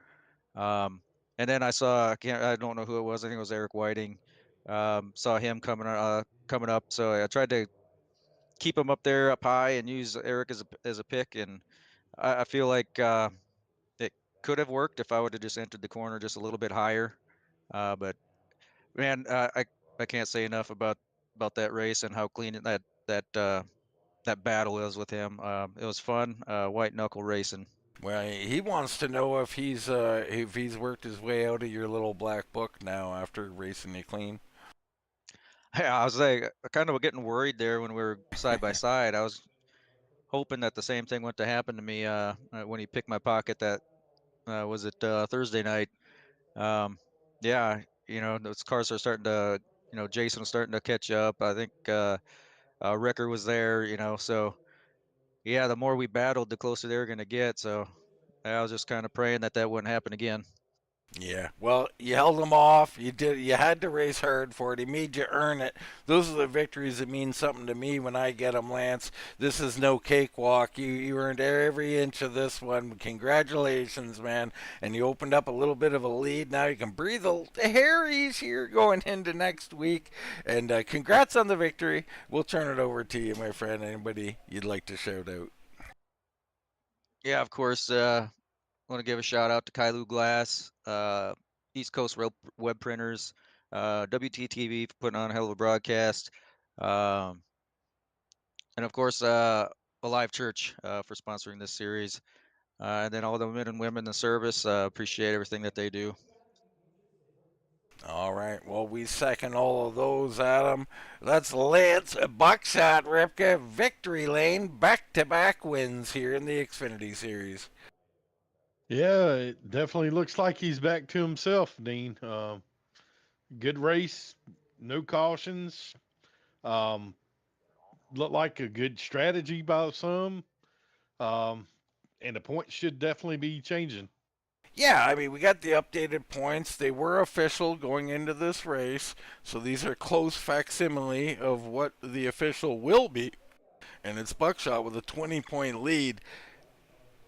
And then I don't know who it was. I think it was Eric Whiting. Saw him coming up. So I tried to keep him up there, up high, and use Eric as a pick. And I feel like it could have worked if I would have just entered the corner just a little bit higher. But man, I can't say enough about that race and how clean that battle is with him. It was fun, white knuckle racing. Well, he wants to know if he's worked his way out of your little black book now after racing you clean. Yeah, I was like, kind of getting worried there when we were side by side. I was hoping that the same thing went to happen to me when he picked my pocket. That was it Thursday night. Yeah, those cars are starting to, Jason was starting to catch up. I think Ricker was there, so yeah, the more we battled, the closer they were going to get. So I was just kind of praying that that wouldn't happen again. Yeah, well, you held him off. You did. You had to race hard for it. He made you earn it. Those are the victories that mean something to me when I get them, Lance. This is no cakewalk. You earned every inch of this one. Congratulations, man. And you opened up a little bit of a lead. Now you can breathe a hair easier going into next week. And congrats on the victory. We'll turn it over to you, my friend. Anybody you'd like to shout out? Yeah, of course. Want to give a shout out to Kailu Glass, East Coast Web Printers, WTTV for putting on a hell of a broadcast, um, and of course Alive Church for sponsoring this series, and then all the men and women in the service. Appreciate everything that they do. All right. Well, we second all of those, Adam. That's Lance Buckshot Ripka, victory lane, back-to-back wins here in the Xfinity Series. Yeah, it definitely looks like he's back to himself, Dean. Good race, no cautions. Um, Looked like a good strategy by some. Um, and the points should definitely be changing. Yeah, I mean, we got the updated points. They were official going into this race, so these are close facsimile of what the official will be. And it's Buckshot with a 20-point lead.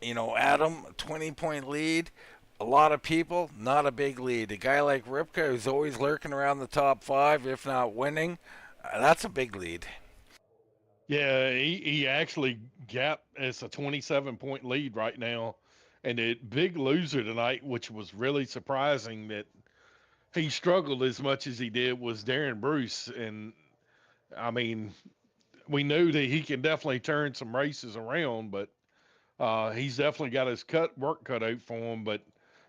You know, Adam, 20-point lead. A lot of people, not a big lead. A guy like Ripka, who's always lurking around the top five, if not winning, that's a big lead. Yeah, he actually it's a 27-point lead right now. And the big loser tonight, which was really surprising that he struggled as much as he did, was Darren Bruce. And I mean, we knew that he can definitely turn some races around, but he's definitely got his work cut out for him. But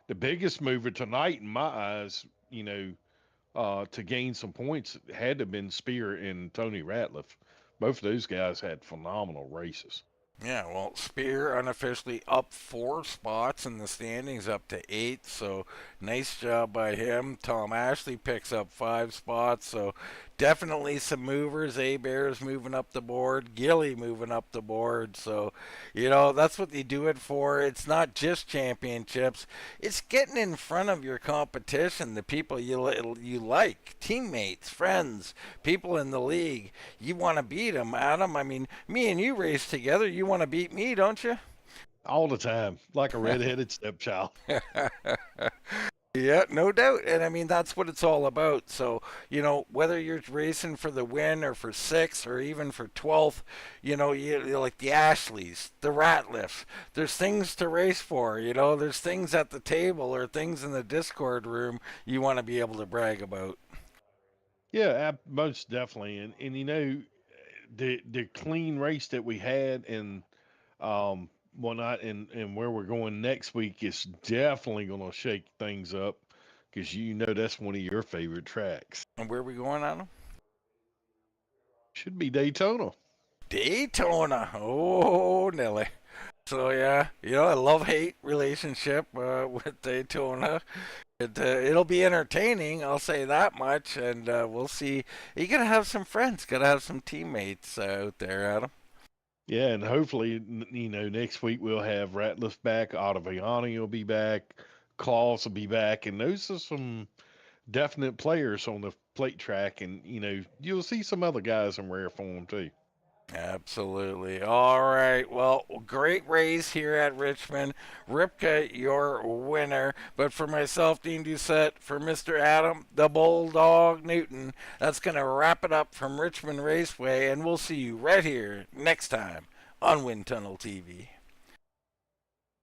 the biggest mover tonight, in my eyes, to gain some points had to have been Spear and Tony Ratliff. Both of those guys had phenomenal races. Yeah, well, Spear unofficially up 4 spots in the standings, up to 8. So nice job by him. Tom Ashley picks up 5 spots. So definitely some movers. A-Bears moving up the board. Gilly moving up the board. So, you know, that's what they do it for. It's not just championships. It's getting in front of your competition, the people you like, teammates, friends, people in the league. You want to beat them, Adam. I mean, me and you race together. You want to beat me, don't you? All the time, like a redheaded stepchild. Yeah, no doubt. And I mean, that's what it's all about. So, you know, whether you're racing for the win or for 6th or even for 12th, you know, you're like the Ashleys, the Ratliffs, there's things to race for. You know, there's things at the table or things in the Discord room you want to be able to brag about. Yeah, most definitely. And the clean race that we had and whatnot and where we're going next week is definitely going to shake things up because that's one of your favorite tracks. And where are we going, Adam? Should be Daytona. Daytona. Oh, Nelly. So yeah, you know, a love-hate relationship with Daytona. It'll be entertaining, I'll say that much, and we'll see. You gotta have some friends, gotta have some teammates out there, Adam. Yeah, and hopefully, next week we'll have Ratliff back, Ottaviani will be back, Claus will be back, and those are some definite players on the plate track, and you'll see some other guys in rare form too. Absolutely. All right. Well, great race here at Richmond. Ripka, your winner. But for myself, Dean Doucette, for Mr. Adam, the Bulldog Newton, that's going to wrap it up from Richmond Raceway. And we'll see you right here next time on Wind Tunnel TV.